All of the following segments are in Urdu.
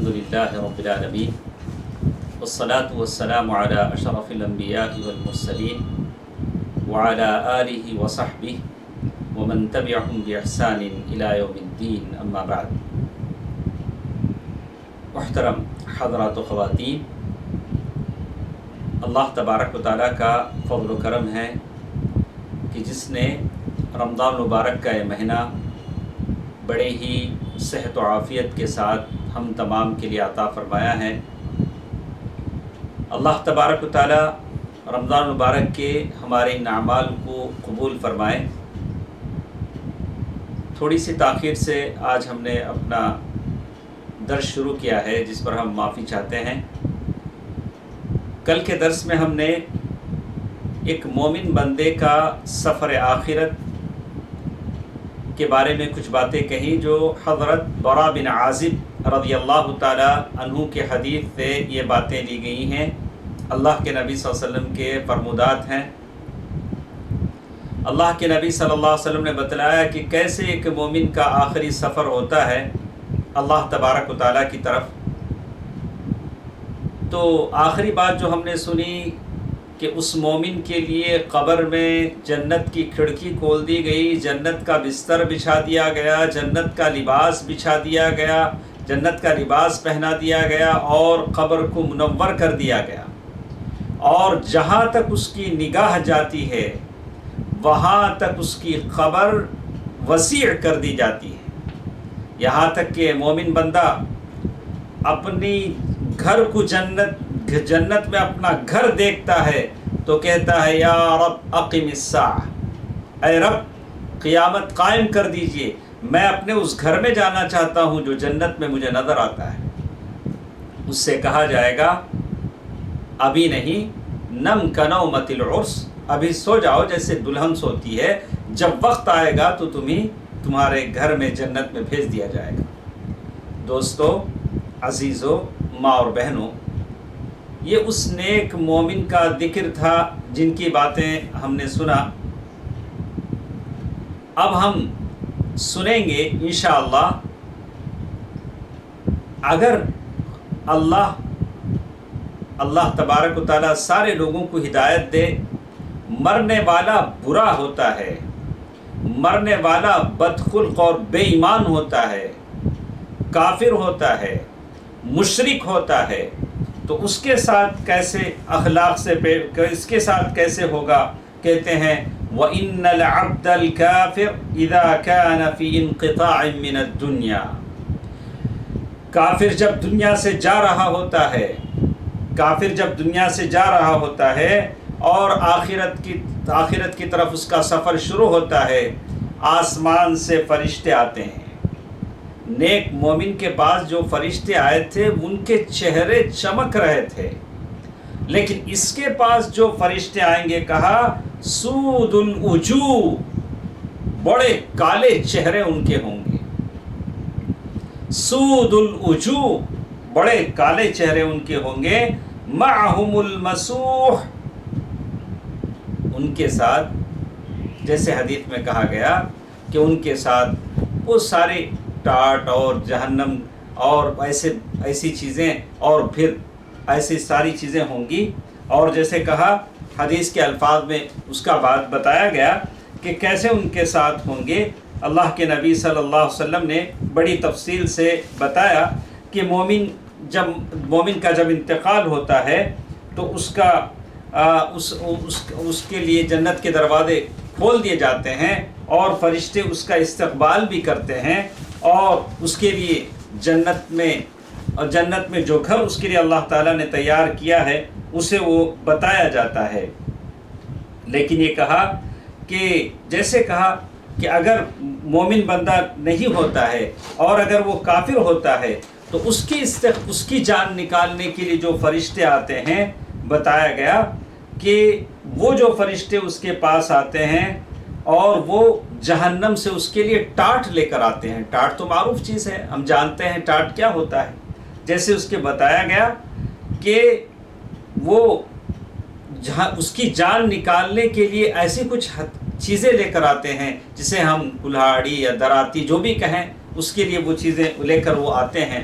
لله رب العالمين والصلاة والسلام على أشرف الأنبياء والمرسلين وعلى آله وصحبه ومن تبعهم بإحسان إلى يوم الدين أما بعد. محترم حضرات و خواتین، اللہ تبارک و تعالیٰ کا فضل و کرم ہے کہ جس نے رمضان مبارک کا یہ مہینہ بڑے ہی صحت و عافیت کے ساتھ ہم تمام کے لیے عطا فرمایا ہے. اللہ تبارک و تعالیٰ رمضان مبارک کے ہمارے ان اعمال کو قبول فرمائے. تھوڑی سی تاخیر سے آج ہم نے اپنا درس شروع کیا ہے، جس پر ہم معافی چاہتے ہیں. کل کے درس میں ہم نے ایک مومن بندے کا سفر آخرت کے بارے میں کچھ باتیں کہیں جو حضرت برا بن عازب رضی اللہ تعالی عنہ کے حدیث سے یہ باتیں لی گئی ہیں. اللہ کے نبی صلی اللہ علیہ وسلم کے فرمودات ہیں. اللہ کے نبی صلی اللہ علیہ وسلم نے بتلایا کہ کیسے ایک مومن کا آخری سفر ہوتا ہے اللہ تبارک و تعالیٰ کی طرف. تو آخری بات جو ہم نے سنی کہ اس مومن کے لیے قبر میں جنت کی کھڑکی کھول دی گئی، جنت کا بستر بچھا دیا گیا، جنت کا لباس بچھا دیا گیا، جنت کا لباس پہنا دیا گیا اور قبر کو منور کر دیا گیا. اور جہاں تک اس کی نگاہ جاتی ہے وہاں تک اس کی قبر وسیع کر دی جاتی ہے، یہاں تک کہ مومن بندہ اپنی گھر کو جنت میں اپنا گھر دیکھتا ہے تو کہتا ہے یا رب اقم الساعہ، اے رب قیامت قائم کر دیجئے، میں اپنے اس گھر میں جانا چاہتا ہوں جو جنت میں مجھے نظر آتا ہے. اس سے کہا جائے گا ابھی نہیں، نم کنومت العرس، ابھی سو جاؤ جیسے دلہن سوتی ہے، جب وقت آئے گا تو تمہارے گھر میں جنت میں بھیج دیا جائے گا. دوستو، عزیزو، ماں اور بہنوں، یہ اس نیک مومن کا ذکر تھا جن کی باتیں ہم نے سنا. اب ہم سنیں گے انشاءاللہ. اگر اللہ تبارک و تعالیٰ سارے لوگوں کو ہدایت دے، مرنے والا برا ہوتا ہے، مرنے والا بدخلق اور بے ایمان ہوتا ہے، کافر ہوتا ہے، مشرک ہوتا ہے، تو اس کے ساتھ کیسے اخلاق سے اس کے ساتھ کیسے ہوگا؟ کہتے ہیں وَإِنَّ الْعَبْدَ الْكَافِرِ إِذَا كَانَ فِي انْقِطَاعٍ مِّنَ الدُّنْيَا، کافر جب دنیا سے جا رہا ہوتا ہے، کافر جب دنیا سے جا رہا ہوتا ہے اور آخرت کی طرف اس کا سفر شروع ہوتا ہے، آسمان سے فرشتے آتے ہیں. نیک مومن کے پاس جو فرشتے آئے تھے ان کے چہرے چمک رہے تھے، لیکن اس کے پاس جو فرشتے آئیں گے کہا سود الوجوہ، بڑے کالے چہرے ان کے ہوں گے. سود الوجوہ، بڑے کالے چہرے ان کے ہوں گے. معہم المسوح، ان کے ساتھ جیسے حدیث میں کہا گیا کہ ان کے ساتھ وہ سارے ٹاٹ اور جہنم اور ایسی چیزیں اور پھر ایسی ساری چیزیں ہوں گی. اور جیسے کہا حدیث کے الفاظ میں اس کا بات بتایا گیا کہ کیسے ان کے ساتھ ہوں گے. اللہ کے نبی صلی اللہ علیہ وسلم نے بڑی تفصیل سے بتایا کہ مومن کا جب انتقال ہوتا ہے تو اس کے لیے جنت کے دروازے کھول دیے جاتے ہیں اور فرشتے اس کا استقبال بھی کرتے ہیں، اور اس کے لیے جنت میں جو گھر اس کے لیے اللہ تعالیٰ نے تیار کیا ہے اسے وہ بتایا جاتا ہے. لیکن یہ کہا کہ جیسے کہا کہ اگر مومن بندہ نہیں ہوتا ہے اور اگر وہ کافر ہوتا ہے تو اس کی جان نکالنے کے لیے جو فرشتے آتے ہیں، بتایا گیا کہ وہ جو فرشتے اس کے پاس آتے ہیں اور وہ جہنم سے اس کے لیے ٹاٹ لے کر آتے ہیں. ٹاٹ تو معروف چیز ہے، ہم جانتے ہیں ٹاٹ کیا ہوتا ہے. جیسے اس کے بتایا گیا کہ وہ اس کی جان نکالنے کے لیے ایسی کچھ چیزیں لے کر آتے ہیں جسے ہم کلہاڑی یا دراتی جو بھی کہیں، اس کے لیے وہ چیزیں لے کر وہ آتے ہیں.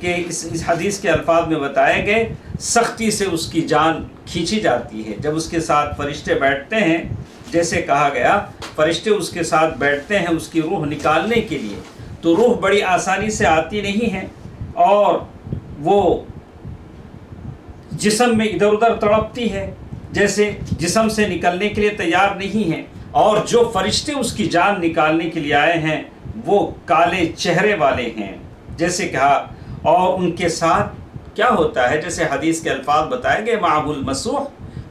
کہ اس حدیث کے الفاظ میں بتائے گئے سختی سے اس کی جان کھینچی جاتی ہے جب اس کے ساتھ فرشتے بیٹھتے ہیں، جیسے کہا گیا فرشتے اس کے ساتھ بیٹھتے ہیں اس کی روح نکالنے کے لیے، تو روح بڑی آسانی سے آتی نہیں ہے اور وہ جسم میں ادھر ادھر تڑپتی ہے، جیسے جسم سے نکلنے کے لیے تیار نہیں ہے۔ اور جو فرشتے اس کی جان نکالنے کے لیے آئے ہیں وہ کالے چہرے والے ہیں، جیسے کہا، اور ان کے ساتھ کیا ہوتا ہے، جیسے حدیث کے الفاظ بتائے گئے معه المسوح،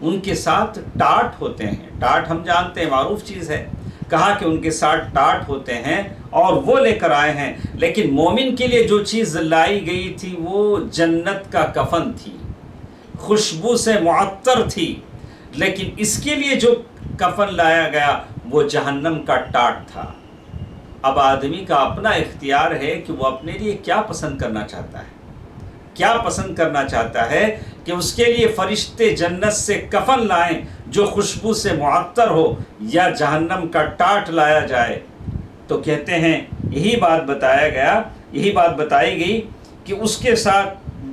ان کے ساتھ ٹاٹ ہوتے ہیں۔ ٹاٹ ہم جانتے ہیں معروف چیز ہے، کہا کہ ان کے ساتھ ٹاٹ ہوتے ہیں اور وہ لے کر آئے ہیں، لیکن مومن کے لیے جو چیز لائی گئی تھی وہ جنت کا کفن تھی، خوشبو سے معطر تھی، لیکن اس کے لیے جو کفن لایا گیا وہ جہنم کا ٹاٹ تھا۔ اب آدمی کا اپنا اختیار ہے کہ وہ اپنے لیے کیا پسند کرنا چاہتا ہے، کیا پسند کرنا چاہتا ہے کہ اس کے لیے فرشتے جنت سے کفن لائیں جو خوشبو سے معطر ہو یا جہنم کا ٹاٹ لایا جائے۔ تو کہتے ہیں یہی بات بتایا گیا، یہی بات بتائی گئی کہ اس کے ساتھ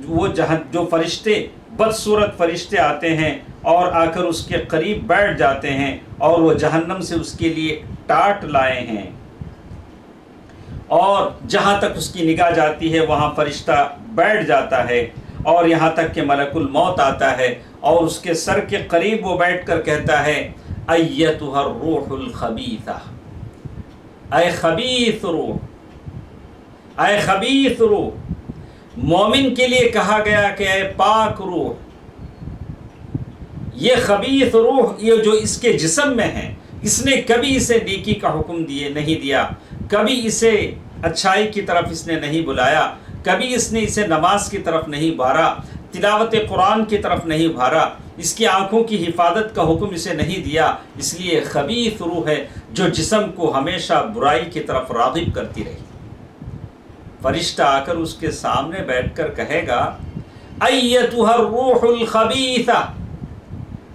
وہ جو فرشتے بدصورت فرشتے آتے ہیں اور آ کر اس کے قریب بیٹھ جاتے ہیں اور وہ جہنم سے اس کے لیے ٹاٹ لائے ہیں، اور جہاں تک اس کی نگاہ جاتی ہے وہاں فرشتہ بیٹھ جاتا ہے، اور یہاں تک کہ ملک الموت آتا ہے اور اس کے سر کے قریب وہ بیٹھ کر کہتا ہے ایتھا الروح الخبیثہ، اے خبیث روح، اے خبیث روح۔ مومن کے لیے کہا گیا کہ اے پاک روح۔ یہ خبیث روح یہ جو اس کے جسم میں ہے، اس نے کبھی اسے نیکی کا حکم نہیں دیا، کبھی اسے اچھائی کی طرف اس نے نہیں بلایا، کبھی اس نے اسے نماز کی طرف نہیں بھارا، تلاوت قرآن کی طرف نہیں بھارا، اس کی آنکھوں کی حفاظت کا حکم اسے نہیں دیا، اس لیے خبیث روح ہے جو جسم کو ہمیشہ برائی کی طرف راغب کرتی رہی۔ فرشتہ آ کر اس کے سامنے بیٹھ کر کہے گا ایتھا الروح الخبیثہ،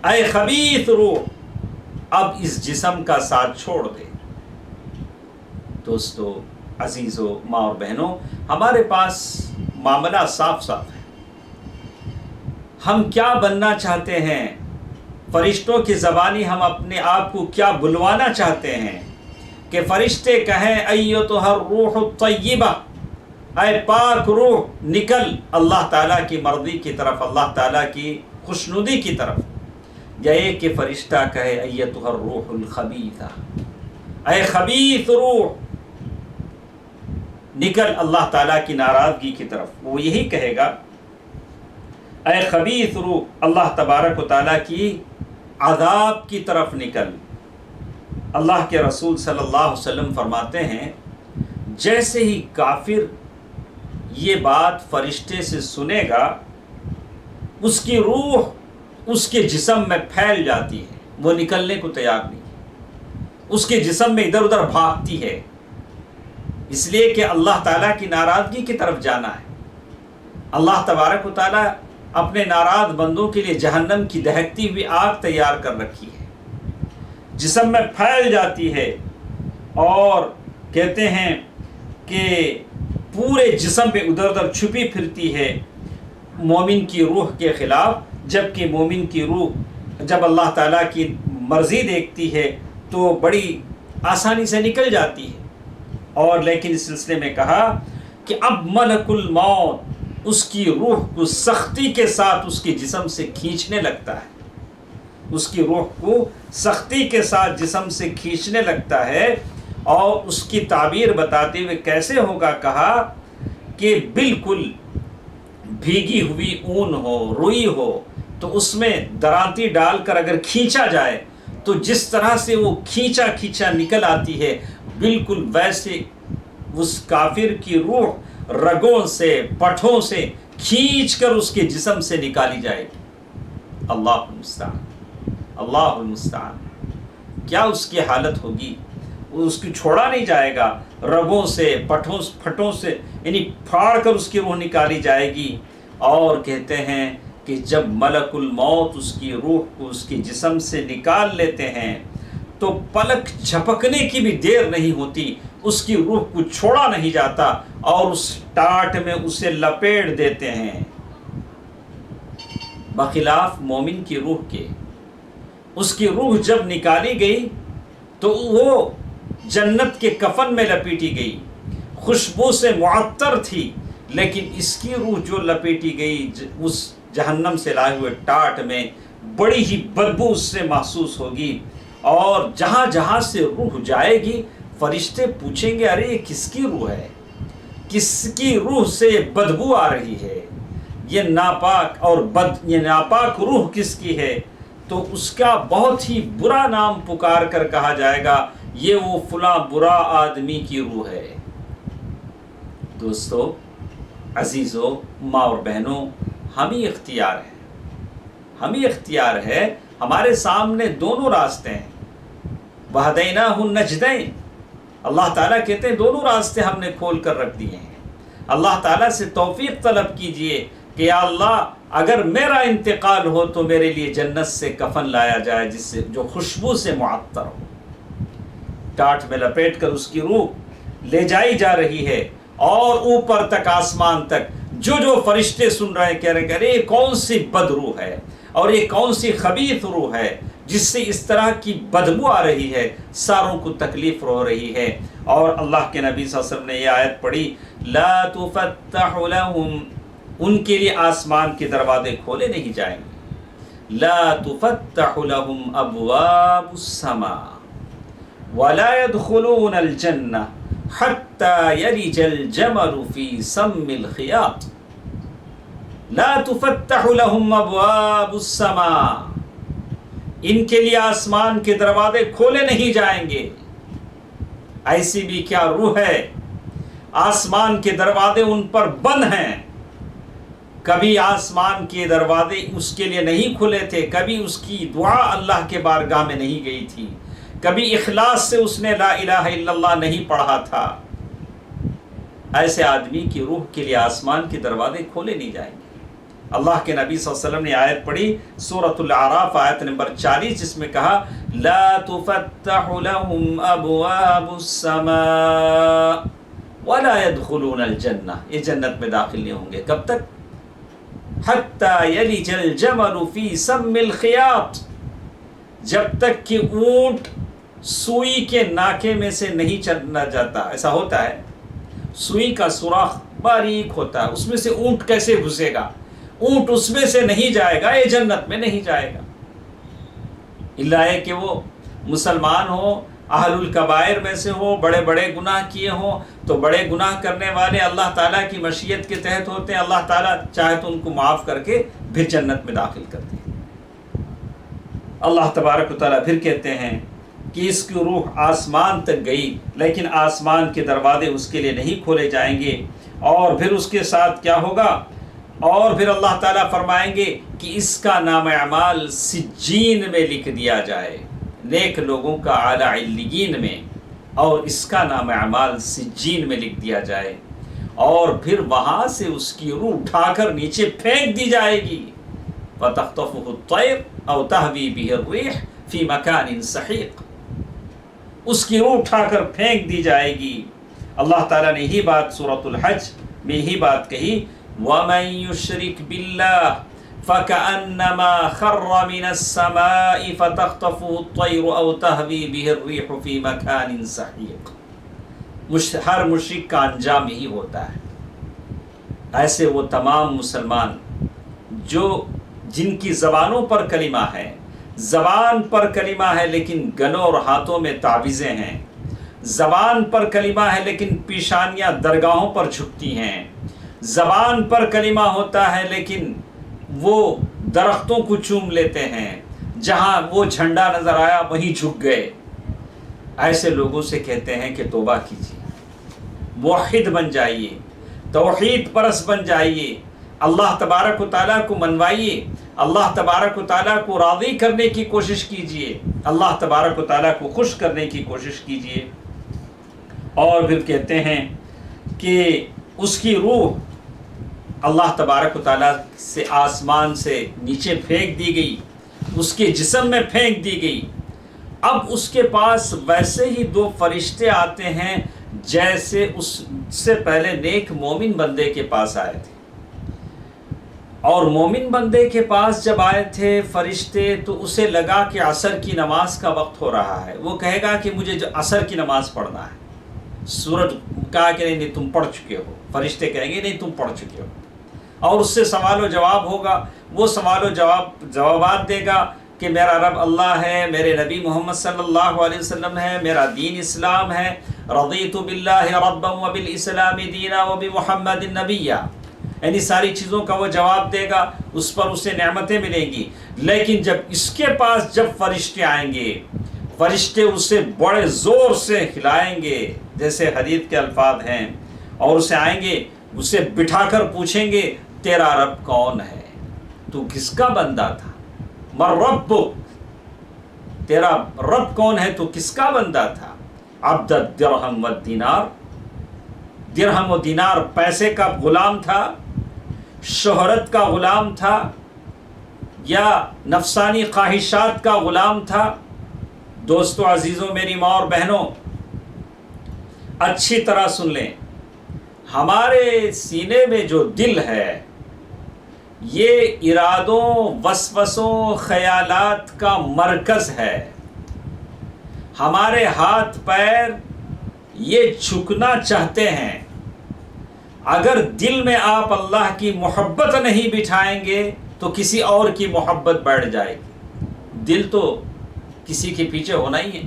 اے خبیث روح، اب اس جسم کا ساتھ چھوڑ دے۔ دوستو، عزیزو، ماں اور بہنوں، ہمارے پاس معاملہ صاف صاف ہے، ہم کیا بننا چاہتے ہیں، فرشتوں کی زبانی ہم اپنے آپ کو کیا بلوانا چاہتے ہیں کہ فرشتے کہیں ایتھا الروح الطیبہ، اے پاک روح نکل اللہ تعالیٰ کی مرضی کی طرف، اللہ تعالیٰ کی خوشنودی کی طرف، یا یہ کہ فرشتہ کہے ایتھا الروح الخبیثہ، اے خبیث روح نکل اللہ تعالیٰ کی ناراضگی کی طرف۔ وہ یہی کہے گا اے خبیث روح اللہ تبارک و تعالیٰ کی عذاب کی طرف نکل۔ اللہ کے رسول صلی اللہ علیہ وسلم فرماتے ہیں جیسے ہی کافر یہ بات فرشتے سے سنے گا اس کی روح اس کے جسم میں پھیل جاتی ہے، وہ نکلنے کو تیار نہیں، اس کے جسم میں ادھر ادھر بھاگتی ہے، اس لیے کہ اللہ تعالیٰ کی ناراضگی کی طرف جانا ہے۔ اللہ تبارک و تعالیٰ اپنے ناراض بندوں کے لیے جہنم کی دہکتی ہوئی آگ تیار کر رکھی ہے، جسم میں پھیل جاتی ہے، اور کہتے ہیں کہ پورے جسم پہ ادھر ادھر چھپی پھرتی ہے مومن کی روح کے خلاف، جبکہ مومن کی روح جب اللہ تعالیٰ کی مرضی دیکھتی ہے تو بڑی آسانی سے نکل جاتی ہے۔ اور لیکن اس سلسلے میں کہا کہ اب ملک الموت اس کی روح کو سختی کے ساتھ اس کے جسم سے کھینچنے لگتا ہے، اس کی روح کو سختی کے ساتھ جسم سے کھینچنے لگتا ہے، اور اس کی تعبیر بتاتے ہوئے کیسے ہوگا، کہا کہ بالکل بھیگی ہوئی اون ہو، روئی ہو، تو اس میں درانتی ڈال کر اگر کھینچا جائے تو جس طرح سے وہ کھینچا نکل آتی ہے، بالکل ویسے اس کافر کی روح رگوں سے، پٹھوں سے کھینچ کر اس کے جسم سے نکالی جائے گی۔ اللہ المستعان، اللہ المستعان، کیا اس کی حالت ہوگی، اس کی چھوڑا نہیں جائے گا، رگوں سے، پٹھوں سے یعنی پھاڑ کر اس کی روح نکالی جائے گی۔ اور کہتے ہیں کہ جب ملک الموت اس کی روح کو اس کے جسم سے نکال لیتے ہیں تو پلک جھپکنے کی بھی دیر نہیں ہوتی، اس کی روح کو چھوڑا نہیں جاتا اور اس ٹاٹ میں اسے لپیٹ دیتے ہیں، بخلاف مومن کی روح کے۔ اس کی روح جب نکالی گئی تو وہ جنت کے کفن میں لپیٹی گئی، خوشبو سے معطر تھی، لیکن اس کی روح جو لپیٹی گئی اس جہنم سے لائے ہوئے ٹاٹ میں، بڑی ہی بدبو اس سے محسوس ہوگی، اور جہاں جہاں سے روح جائے گی فرشتے پوچھیں گے ارے یہ کس کی روح ہے، کس کی روح سے بدبو آ رہی ہے، یہ ناپاک روح کس کی ہے؟ تو اس کا بہت ہی برا نام پکار کر کہا جائے گا یہ وہ فلاں برا آدمی کی روح ہے۔ دوستو، عزیزو، ماں اور بہنوں، ہمیں اختیار ہے، ہمارے سامنے دونوں راستے ہیں، وَهَدَيْنَاهُ النَّجْدَيْنِ، اللہ تعالیٰ کہتے ہیں دونوں راستے ہم نے کھول کر رکھ دیے ہیں۔ اللہ تعالیٰ سے توفیق طلب کیجئے کہ یا اللہ اگر میرا انتقال ہو تو میرے لیے جنت سے کفن لایا جائے جس سے جو خوشبو سے معطر ہو۔ ٹاٹ میں لپیٹ کر اس کی روح لے جائی جا رہی ہے، اور اوپر تک آسمان تک جو فرشتے سن رہے ہیں، کہہ رہے کہ یہ کون سی بد روح ہے اور یہ کون سی خبیث روح ہے جس سے اس طرح کی بدبو آ رہی ہے، ساروں کو تکلیف ہو رہی ہے۔ اور اللہ کے نبی صلی اللہ علیہ وسلم نے یہ آیت پڑھی، لا تفتح لهم، ان کے لیے آسمان کے دروازے کھولے نہیں جائیں گے، لا تفتح لهم ابواب السماء ولا يدخلون الجنہ حتى يلج الجمل في سم الخياط، لا تفتح لهم ابواب السماء، ان کے لیے آسمان کے دروازے کھولے نہیں جائیں گے۔ ایسی بھی کیا روح ہے، آسمان کے دروازے ان پر بند ہیں، کبھی آسمان کے دروازے اس کے لیے نہیں کھلے تھے، کبھی اس کی دعا اللہ کے بارگاہ میں نہیں گئی تھی، کبھی اخلاص سے اس نے لا الہ الا اللہ نہیں پڑھا تھا۔ ایسے آدمی کی روح کے لیے آسمان کے دروازے کھولے نہیں جائیں گے۔ اللہ کے نبی صلی اللہ علیہ وسلم نے آیت پڑھی سورۃ الاعراف آیت نمبر 40، جس میں کہا لا تفتح لهم ابواب السماء ولا يدخلون الجنہ، یہ جنت میں داخل نہیں ہوں گے، کب تک؟ حتی یلج الجمل فی سم الخیاط، جب تک کہ اونٹ سوئی کے ناکے میں سے نہیں چلنا جاتا۔ ایسا ہوتا ہے، سوئی کا سوراخ باریک ہوتا ہے، اس میں سے اونٹ کیسے گھسے گا؟ اونٹ اس میں سے نہیں جائے گا، یہ جنت میں نہیں جائے گا، الا ہے کہ وہ مسلمان ہو، اہل الکبائر میں سے ہو، بڑے بڑے گناہ کیے ہوں، تو بڑے گناہ کرنے والے اللہ تعالیٰ کی مشیت کے تحت ہوتے ہیں، اللہ تعالیٰ چاہے تو ان کو معاف کر کے پھر جنت میں داخل کرتے ہیں۔ اللہ تبارک و تعالیٰ پھر کہتے ہیں کہ اس کی روح آسمان تک گئی، لیکن آسمان کے دروازے اس کے لیے نہیں کھولے جائیں گے، اور پھر اس کے ساتھ کیا ہوگا؟ اور پھر اللہ تعالیٰ فرمائیں گے کہ اس کا نام اعمال سجین میں لکھ دیا جائے، نیک لوگوں کا اعلیٰ علیین میں، اور اس کا نام اعمال سجین میں لکھ دیا جائے، اور پھر وہاں سے اس کی روح اٹھا کر نیچے پھینک دی جائے گی، فَتَخْطَفُهُ الطَّيْرُ أَوْ تَهْوِي بِهِ الرِّيحُ فِي مَكَانٍ سَحِيقٍ، اس کی روح اٹھا کر پھینک دی جائے گی۔ اللہ تعالیٰ نے یہی بات سورۃ الحج میں یہی بات کہی، وَمَن يُشْرِكْ بِاللَّهِ فَكَأَنَّمَا خَرَّ مِنَ السَّمَاءِ فَتَخْطَفُهُ الطَّيْرُ أَوْ تَهْوِي بِهِ الرِّيحُ فِي مَكَانٍ سَحِيقٍ۔ ہر مشرک کا انجام یہی ہوتا ہے۔ ایسے وہ تمام مسلمان جن کی زبانوں پر کلمہ ہے، زبان پر کلمہ ہے لیکن گلوں اور ہاتھوں میں تعویذیں ہیں، زبان پر کلمہ ہے لیکن پیشانیاں درگاہوں پر جھکتی ہیں، زبان پر کلمہ ہوتا ہے لیکن وہ درختوں کو چوم لیتے ہیں، جہاں وہ جھنڈا نظر آیا وہیں جھک گئے۔ ایسے لوگوں سے کہتے ہیں کہ توبہ کیجیے، موحد بن جائیے، توحید پرست بن جائیے، اللہ تبارک و تعالیٰ کو منوائیے، اللہ تبارک و تعالیٰ کو راضی کرنے کی کوشش کیجیے، اللہ تبارک و تعالیٰ کو خوش کرنے کی کوشش کیجیے۔ اور پھر کہتے ہیں کہ اس کی روح اللہ تبارک و تعالیٰ سے آسمان سے نیچے پھینک دی گئی، اس کے جسم میں پھینک دی گئی، اب اس کے پاس ویسے ہی دو فرشتے آتے ہیں جیسے اس سے پہلے نیک مومن بندے کے پاس آئے تھے. اور مومن بندے کے پاس جب آئے تھے فرشتے تو اسے لگا کہ عصر کی نماز کا وقت ہو رہا ہے. وہ کہے گا کہ مجھے عصر کی نماز پڑھنا ہے. سورج کہا کہ نہیں تم پڑھ چکے ہو. فرشتے کہیں گے نہیں تم پڑھ چکے ہو. اور اس سے سوال و جواب ہوگا. وہ سوال و جوابات دے گا کہ میرا رب اللہ ہے، میرے نبی محمد صلی اللہ علیہ وسلم ہے، میرا دین اسلام ہے، رضیت باللہ ربا وبالاسلام دینا وبمحمد نبیا. یعنی ساری چیزوں کا وہ جواب دے گا، اس پر اسے نعمتیں ملیں گی. لیکن جب اس کے پاس جب فرشتے آئیں گے، فرشتے اسے بڑے زور سے ہلائیں گے جیسے حدیث کے الفاظ ہیں، اور اسے آئیں گے، اسے بٹھا کر پوچھیں گے تیرا رب کون ہے، تو کس کا بندہ تھا، مر رب، تیرا رب کون ہے، تو کس کا بندہ تھا. عبد الدرہم والدینار، درہم و دینار پیسے کا غلام تھا، شہرت کا غلام تھا، یا نفسانی خواہشات کا غلام تھا. دوستو عزیزوں، میری ماں اور بہنوں، اچھی طرح سن لیں. ہمارے سینے میں جو دل ہے یہ ارادوں، وسوسوں، خیالات کا مرکز ہے. ہمارے ہاتھ پیر یہ جھکنا چاہتے ہیں. اگر دل میں آپ اللہ کی محبت نہیں بٹھائیں گے تو کسی اور کی محبت بیٹھ جائے گی. دل تو کسی کے پیچھے ہونا ہی ہے.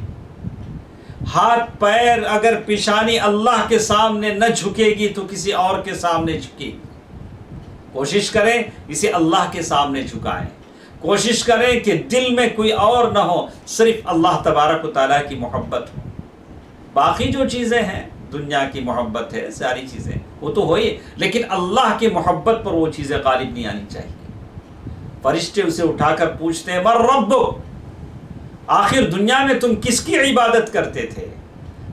ہاتھ پیر اگر پیشانی اللہ کے سامنے نہ جھکے گی تو کسی اور کے سامنے جھکے گی. کوشش کریں اسے اللہ کے سامنے جھکائیں. کوشش کریں کہ دل میں کوئی اور نہ ہو، صرف اللہ تبارک و تعالیٰ کی محبت ہو. باقی جو چیزیں ہیں، دنیا کی محبت ہے، ساری چیزیں وہ تو ہوئی، لیکن اللہ کی محبت پر وہ چیزیں غالب نہیں آنی چاہیے. فرشتے اسے اٹھا کر پوچھتے ہیں مر رب، آخر دنیا میں تم کس کی عبادت کرتے تھے،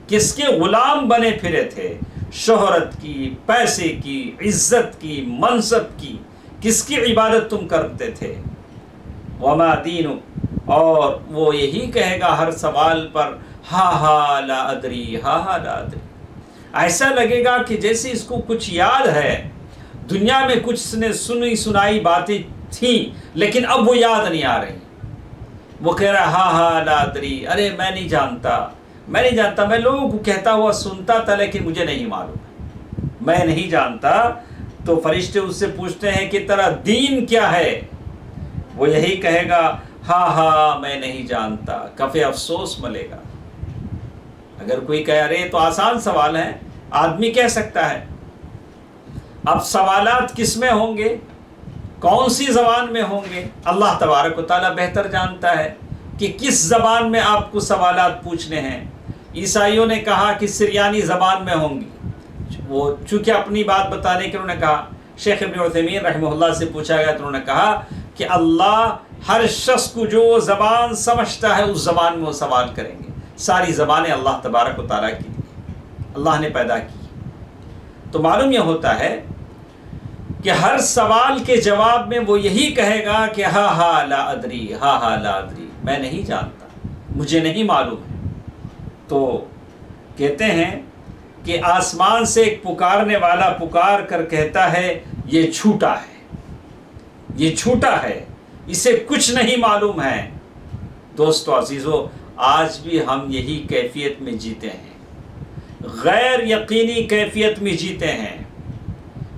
کس کے غلام بنے پھرے تھے، شہرت کی، پیسے کی، عزت کی، منصب کی، کس کی عبادت تم کرتے تھے. وما دینک، اور وہ یہی کہے گا ہر سوال پر ہا ہا لا ادری، ہا ہا لا ادری. ایسا لگے گا کہ جیسے اس کو کچھ یاد ہے، دنیا میں کچھ نے سنی سنائی باتیں تھیں لیکن اب وہ یاد نہیں آ رہی. وہ کہہ رہا ہا ہا لا ادری، ارے میں نہیں جانتا، میں لوگوں کو کہتا ہوا سنتا تھا لیکن مجھے نہیں معلوم، میں نہیں جانتا. تو فرشتے اس سے پوچھتے ہیں کہ تیرا دین کیا ہے. وہ یہی کہے گا ہاں ہاں میں نہیں جانتا. کفے افسوس ملے گا. اگر کوئی کہہ رہے تو آسان سوال ہے، آدمی کہہ سکتا ہے. اب سوالات کس میں ہوں گے، کون سی زبان میں ہوں گے، اللہ تبارک و تعالیٰ بہتر جانتا ہے کہ کس زبان میں آپ کو سوالات پوچھنے ہیں. عیسائیوں نے کہا کہ سریانی زبان میں ہوں گی. وہ چونکہ اپنی بات بتانے کے انہوں نے کہا. شیخ ابن عثیمین رحمہ اللہ سے پوچھا گیا تو انہوں نے کہا کہ اللہ ہر شخص کو جو زبان سمجھتا ہے اس زبان میں وہ سوال کریں گے. ساری زبانیں اللہ تبارک و تعالیٰ کی اللہ نے پیدا کی. تو معلوم یہ ہوتا ہے کہ ہر سوال کے جواب میں وہ یہی کہے گا کہ ہا ہا لا ادری، ہا ہا لا ادری، میں نہیں جانتا، مجھے نہیں معلوم ہے. تو کہتے ہیں کہ آسمان سے ایک پکارنے والا پکار کر کہتا ہے یہ جھوٹا ہے، یہ جھوٹا ہے، اسے کچھ نہیں معلوم ہے. دوستو عزیزو، آج بھی ہم یہی کیفیت میں جیتے ہیں، غیر یقینی کیفیت میں جیتے ہیں.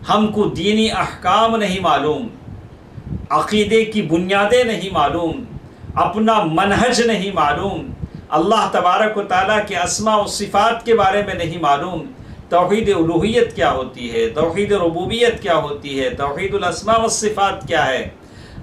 ہم کو دینی احکام نہیں معلوم، عقیدے کی بنیادیں نہیں معلوم، اپنا منہج نہیں معلوم، اللہ تبارک و تعالیٰ کے اسماء و صفات کے بارے میں نہیں معلوم. توحید الوہیت کیا ہوتی ہے، توحید ربوبیت کیا ہوتی ہے، توحید الاسماء والصفات کیا ہے،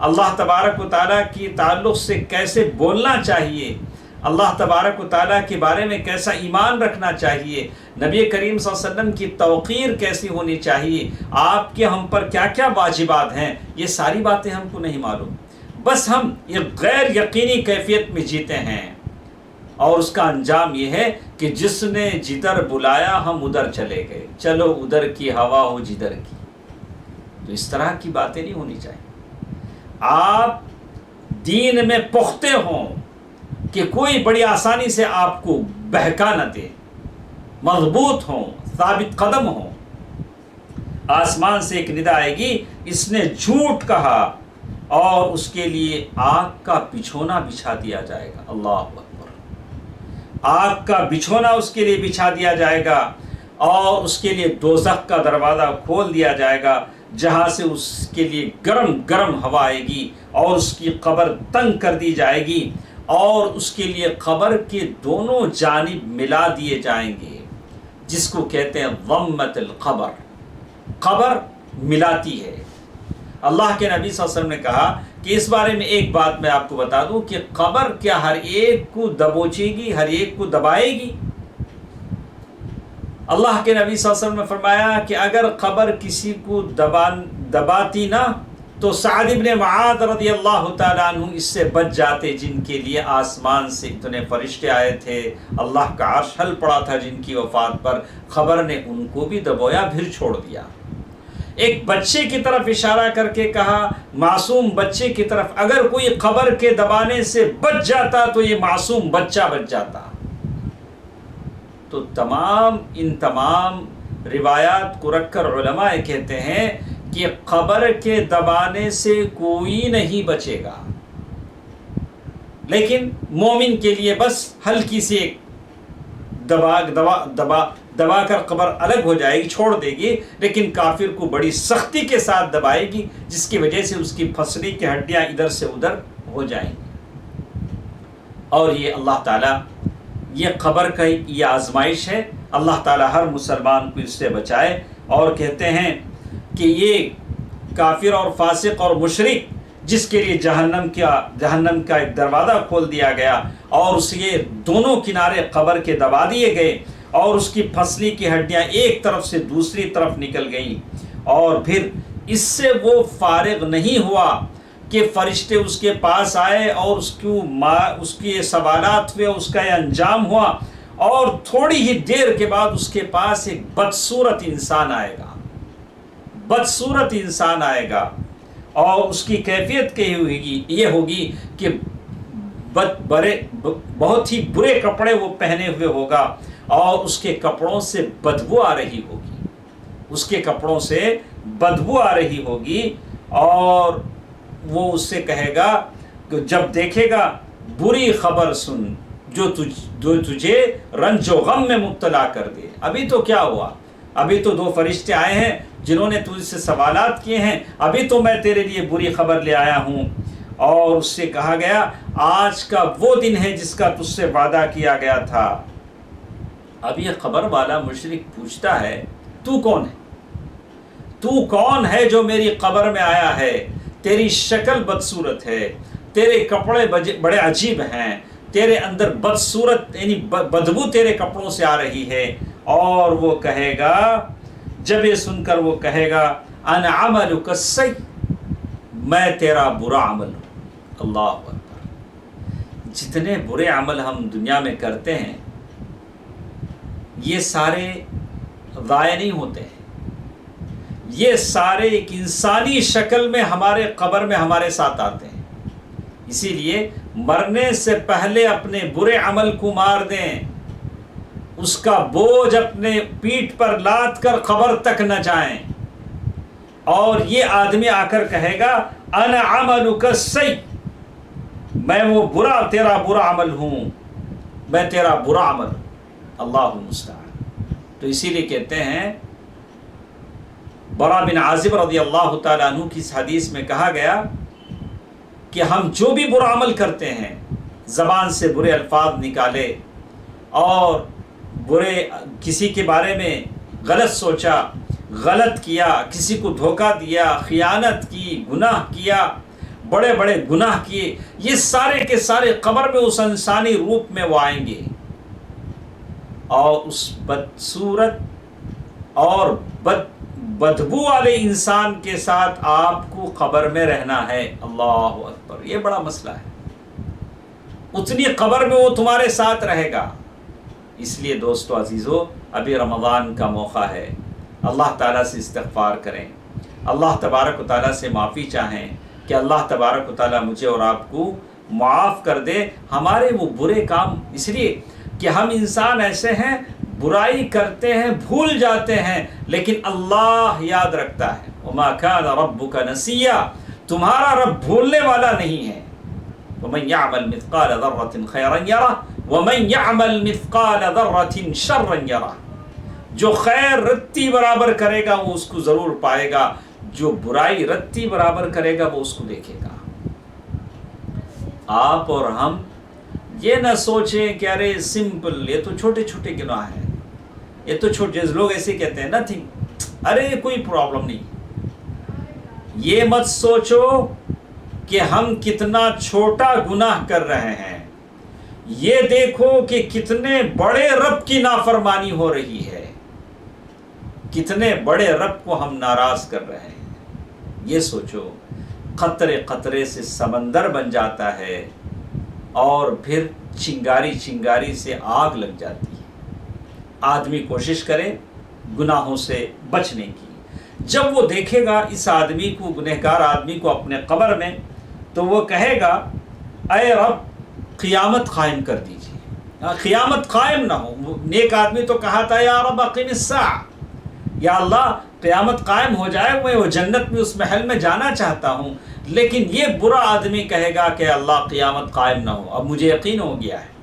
اللہ تبارک و تعالیٰ کی تعلق سے کیسے بولنا چاہیے، اللہ تبارک و تعالیٰ کے بارے میں کیسا ایمان رکھنا چاہیے، نبی کریم صلی اللہ علیہ وسلم کی توقیر کیسی ہونی چاہیے، آپ کے ہم پر کیا کیا واجبات ہیں، یہ ساری باتیں ہم کو نہیں معلوم. بس ہم یہ غیر یقینی کیفیت میں جیتے ہیں، اور اس کا انجام یہ ہے کہ جس نے جدھر بلایا ہم ادھر چلے گئے. چلو ادھر کی ہوا ہو جدھر کی. تو اس طرح کی باتیں نہیں ہونی چاہیے. آپ دین میں پختہ ہوں، کہ کوئی بڑی آسانی سے آپ کو بہکا نہ دے، مضبوط ہوں، ثابت قدم ہوں۔ آسمان سے ایک ندا آئے گی، اس نے جھوٹ کہا، اور اس کے لیے آگ کا بچھونا بچھا دیا جائے گا۔ اللہ اکبر۔ آگ کا بچھونا اس کے لیے بچھا دیا جائے گا، اور اس کے لیے دوزخ کا دروازہ کھول دیا جائے گا، جہاں سے اس کے لیے گرم گرم ہوا آئے گی، اور اس کی قبر تنگ کر دی جائے گی، اور اس کے لیے قبر کے دونوں جانب ملا دیے جائیں گے، جس کو کہتے ہیں ضمۃ القبر۔ قبر ملاتی ہے۔ اللہ کے نبی صلی اللہ علیہ وسلم نے کہا کہ اس بارے میں ایک بات میں آپ کو بتا دوں کہ قبر کیا ہر ایک کو دبوچے گی، ہر ایک کو دبائے گی؟ اللہ کے نبی صلی اللہ علیہ وسلم نے فرمایا کہ اگر قبر کسی کو دباتی نہ تو سعد بن معاذ رضی اللہ تعالیٰ عنہ اس سے بچ جاتے، جن کے لیے آسمان سے اتنے فرشتے آئے تھے، اللہ کا عرش ہل پڑا تھا جن کی وفات پر، خبر نے ان کو بھی دبویا، پھر چھوڑ دیا۔ ایک بچے کی طرف اشارہ کر کے کہا، معصوم بچے کی طرف، اگر کوئی قبر کے دبانے سے بچ جاتا تو یہ معصوم بچہ بچ جاتا۔ تو ان تمام روایات کو رکھ کر علماء کہتے ہیں کہ قبر کے دبانے سے کوئی نہیں بچے گا، لیکن مومن کے لیے بس ہلکی سی ایک دبا کر قبر الگ ہو جائے گی، چھوڑ دے گی، لیکن کافر کو بڑی سختی کے ساتھ دبائے گی، جس کی وجہ سے اس کی پھسلی کی ہڈیاں ادھر سے ادھر ہو جائیں گی۔ اور یہ اللہ تعالیٰ، یہ قبر کا یہ آزمائش ہے، اللہ تعالیٰ ہر مسلمان کو اس سے بچائے۔ اور کہتے ہیں کہ یہ کافر اور فاسق اور مشرک جس کے لیے جہنم کا ایک دروازہ کھول دیا گیا، اور اس کے دونوں کنارے قبر کے دبا دیے گئے، اور اس کی پھسلی کی ہڈیاں ایک طرف سے دوسری طرف نکل گئیں، اور پھر اس سے وہ فارغ نہیں ہوا کہ فرشتے اس کے پاس آئے اور اس کے سوالات ہوئے، اس کا یہ انجام ہوا، اور تھوڑی ہی دیر کے بعد اس کے پاس ایک بدصورت انسان آئے گا، بدصورت انسان آئے گا، اور اس کی کیفیت یہ ہوگی کہ بہت ہی برے کپڑے وہ پہنے ہوئے ہوگا، اور اس کے کپڑوں سے بدبو آ رہی ہوگی، اس کے کپڑوں سے بدبو آ رہی ہوگی، اور وہ اس سے کہے گا کہ جب دیکھے گا بری خبر سن جو تجھے رنج و غم میں مبتلا کر دے۔ ابھی تو کیا ہوا؟ ابھی تو 2 فرشتے آئے ہیں جنہوں نے تجھ سے سوالات کیے ہیں، ابھی تو میں تیرے لیے بری خبر لے آیا ہوں۔ اور اس سے کہا گیا آج کا وہ دن ہے جس کا تجھ سے وعدہ کیا گیا تھا۔ اب یہ قبر والا مشرک پوچھتا ہے تو کون ہے؟ تو کون ہے جو میری قبر میں آیا ہے؟ تیری شکل بدصورت ہے، تیرے کپڑے بڑے عجیب ہیں، تیرے اندر بدصورت یعنی بدبو تیرے کپڑوں سے آ رہی ہے۔ اور وہ کہے گا، جب یہ سن کر وہ کہے گا انا عملک السیء، میں تیرا برا عمل ہوں۔ اللہ اکبر۔ جتنے برے عمل ہم دنیا میں کرتے ہیں یہ سارے ضائع نہیں ہوتے ہیں، یہ سارے ایک انسانی شکل میں ہمارے قبر میں ہمارے ساتھ آتے ہیں۔ اسی لیے مرنے سے پہلے اپنے برے عمل کو مار دیں، اس کا بوجھ اپنے پیٹھ پر لاد کر قبر تک نہ جائیں، اور یہ آدمی آ کر کہے گا انا عملک السیء، میں وہ تیرا برا عمل ہوں، میں تیرا برا عمل ہوں۔ اللہ المستعان۔ تو اسی لیے کہتے ہیں برا بن عازب رضی اللہ تعالیٰ عنہ کی اس حدیث میں کہا گیا کہ ہم جو بھی برا عمل کرتے ہیں، زبان سے برے الفاظ نکالے اور کسی کے بارے میں غلط سوچا، غلط کیا، کسی کو دھوکہ دیا، خیانت کی، گناہ کیا، بڑے بڑے گناہ کیے، یہ سارے کے سارے قبر میں اس انسانی روپ میں وہ آئیں گے، اور اس بدصورت اور بدبو والے انسان کے ساتھ آپ کو قبر میں رہنا ہے۔ اللہ اکبر۔ یہ بڑا مسئلہ ہے، اتنی قبر میں وہ تمہارے ساتھ رہے گا۔ اس لیے دوستو عزیزو، ابھی رمضان کا موقع ہے، اللہ تعالیٰ سے استغفار کریں، اللہ تبارک و تعالیٰ سے معافی چاہیں کہ اللہ تبارک و تعالیٰ مجھے اور آپ کو معاف کر دے ہمارے وہ برے کام، اس لیے کہ ہم انسان ایسے ہیں برائی کرتے ہیں، بھول جاتے ہیں، لیکن اللہ یاد رکھتا ہے۔ وما كان ربك نسيا، تمہارا رب بھولنے والا نہیں ہے۔ ومن يعمل مثقال ذرة خيرا يره ومن يعمل مثقال ذرة شرا يره، جو خیر رتی برابر کرے گا وہ اس کو ضرور پائے گا، جو برائی رتی برابر کرے گا وہ اس کو دیکھے گا۔ آپ اور ہم یہ نہ سوچیں کہ ارے سمپل، یہ تو چھوٹے چھوٹے گناہ ہیں، یہ تو چھوٹے، لوگ ایسے کہتے ہیں نتھنگ، ارے کوئی پرابلم نہیں۔ یہ مت سوچو کہ ہم کتنا چھوٹا گناہ کر رہے ہیں، یہ دیکھو کہ کتنے بڑے رب کی نافرمانی ہو رہی ہے، کتنے بڑے رب کو ہم ناراض کر رہے ہیں۔ یہ سوچو، قطرے قطرے سے سمندر بن جاتا ہے اور پھر چنگاری چنگاری سے آگ لگ جاتی ہے۔ آدمی کوشش کرے گناہوں سے بچنے کی، جب وہ دیکھے گا اس آدمی کو، گنہگار آدمی کو اپنے قبر میں، تو وہ کہے گا اے رب قیامت قائم کر دیجیے۔ قیامت قائم نہ ہو، نیک آدمی تو کہا تھا یا رب اقیم الساعہ، یا اللہ قیامت قائم ہو جائے، میں وہ جنت میں اس محل میں جانا چاہتا ہوں، لیکن یہ برا آدمی کہے گا کہ اللہ قیامت قائم نہ ہو۔ اب مجھے یقین ہو گیا ہے،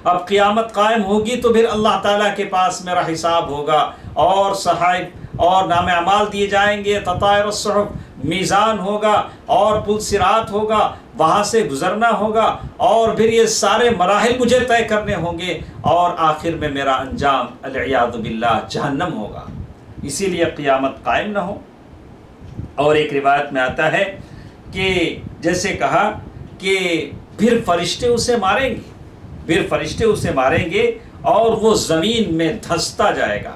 اب قیامت قائم ہوگی تو پھر اللہ تعالیٰ کے پاس میرا حساب ہوگا، اور صحائف اور نام اعمال دیے جائیں گے، تطائر الصحف، میزان ہوگا اور پل صراط ہوگا، وہاں سے گزرنا ہوگا، اور پھر یہ سارے مراحل مجھے طے کرنے ہوں گے، اور آخر میں میرا انجام العیاذ باللہ جہنم ہوگا۔ اسی لیے قیامت قائم نہ ہو۔ اور ایک روایت میں آتا ہے کہ جیسے کہا کہ پھر فرشتے اسے ماریں گے، پھر فرشتے اسے ماریں گے اور وہ زمین میں دھنستا جائے گا،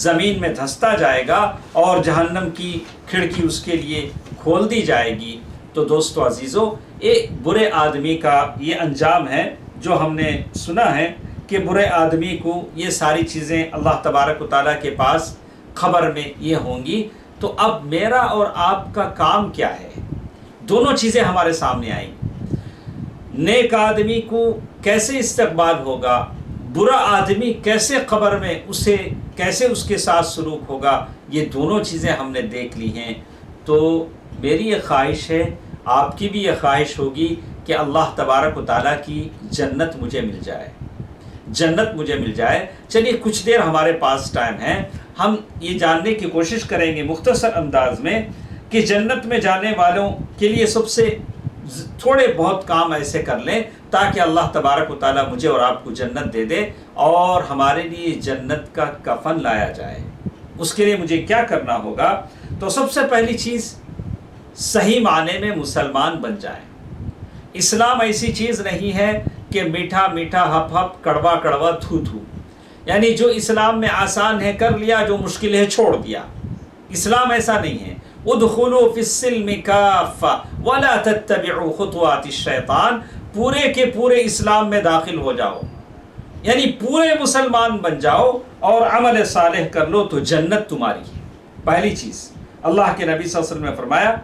زمین میں دھنستا جائے گا، اور جہنم کی کھڑکی اس کے لیے کھول دی جائے گی۔ تو دوستو عزیزو، ایک برے آدمی کا یہ انجام ہے جو ہم نے سنا ہے کہ برے آدمی کو یہ ساری چیزیں اللہ تبارک و تعالیٰ کے پاس خبر میں یہ ہوں گی۔ تو اب میرا اور آپ کا کام کیا ہے؟ دونوں چیزیں ہمارے سامنے آئیں گی۔ نیک آدمی کو کیسے استقبال ہوگا، برا آدمی کیسے قبر میں اسے کیسے اس کے ساتھ سلوک ہوگا، یہ دونوں چیزیں ہم نے دیکھ لی ہیں۔ تو میری یہ خواہش ہے، آپ کی بھی یہ خواہش ہوگی کہ اللہ تبارک و تعالیٰ کی جنت مجھے مل جائے، جنت مجھے مل جائے۔ چلیے کچھ دیر ہمارے پاس ٹائم ہے، ہم یہ جاننے کی کوشش کریں گے مختصر انداز میں کہ جنت میں جانے والوں کے لیے سب سے تھوڑے بہت کام ایسے کر لیں تاکہ اللہ تبارک و تعالیٰ مجھے اور آپ کو جنت دے دے، اور ہمارے لیے جنت کا کفن لایا جائے۔ اس کے لیے مجھے کیا کرنا ہوگا؟ تو سب سے پہلی چیز، صحیح معنی میں مسلمان بن جائیں۔ اسلام ایسی چیز نہیں ہے کہ میٹھا میٹھا ہپ ہپ، کڑوا کڑوا تھو تھو، یعنی جو اسلام میں آسان ہے کر لیا، جو مشکل ہے چھوڑ دیا۔ اسلام ایسا نہیں ہے۔ ادخلوا فی السلم کافہ ولا تتبعوا خطوات الشیطان، پورے کے پورے اسلام میں داخل ہو جاؤ، یعنی پورے مسلمان بن جاؤ اور عمل صالح کر لو تو جنت تمہاری ہے۔ پہلی چیز اللہ کے نبی صلی اللہ علیہ وسلم نے فرمایا،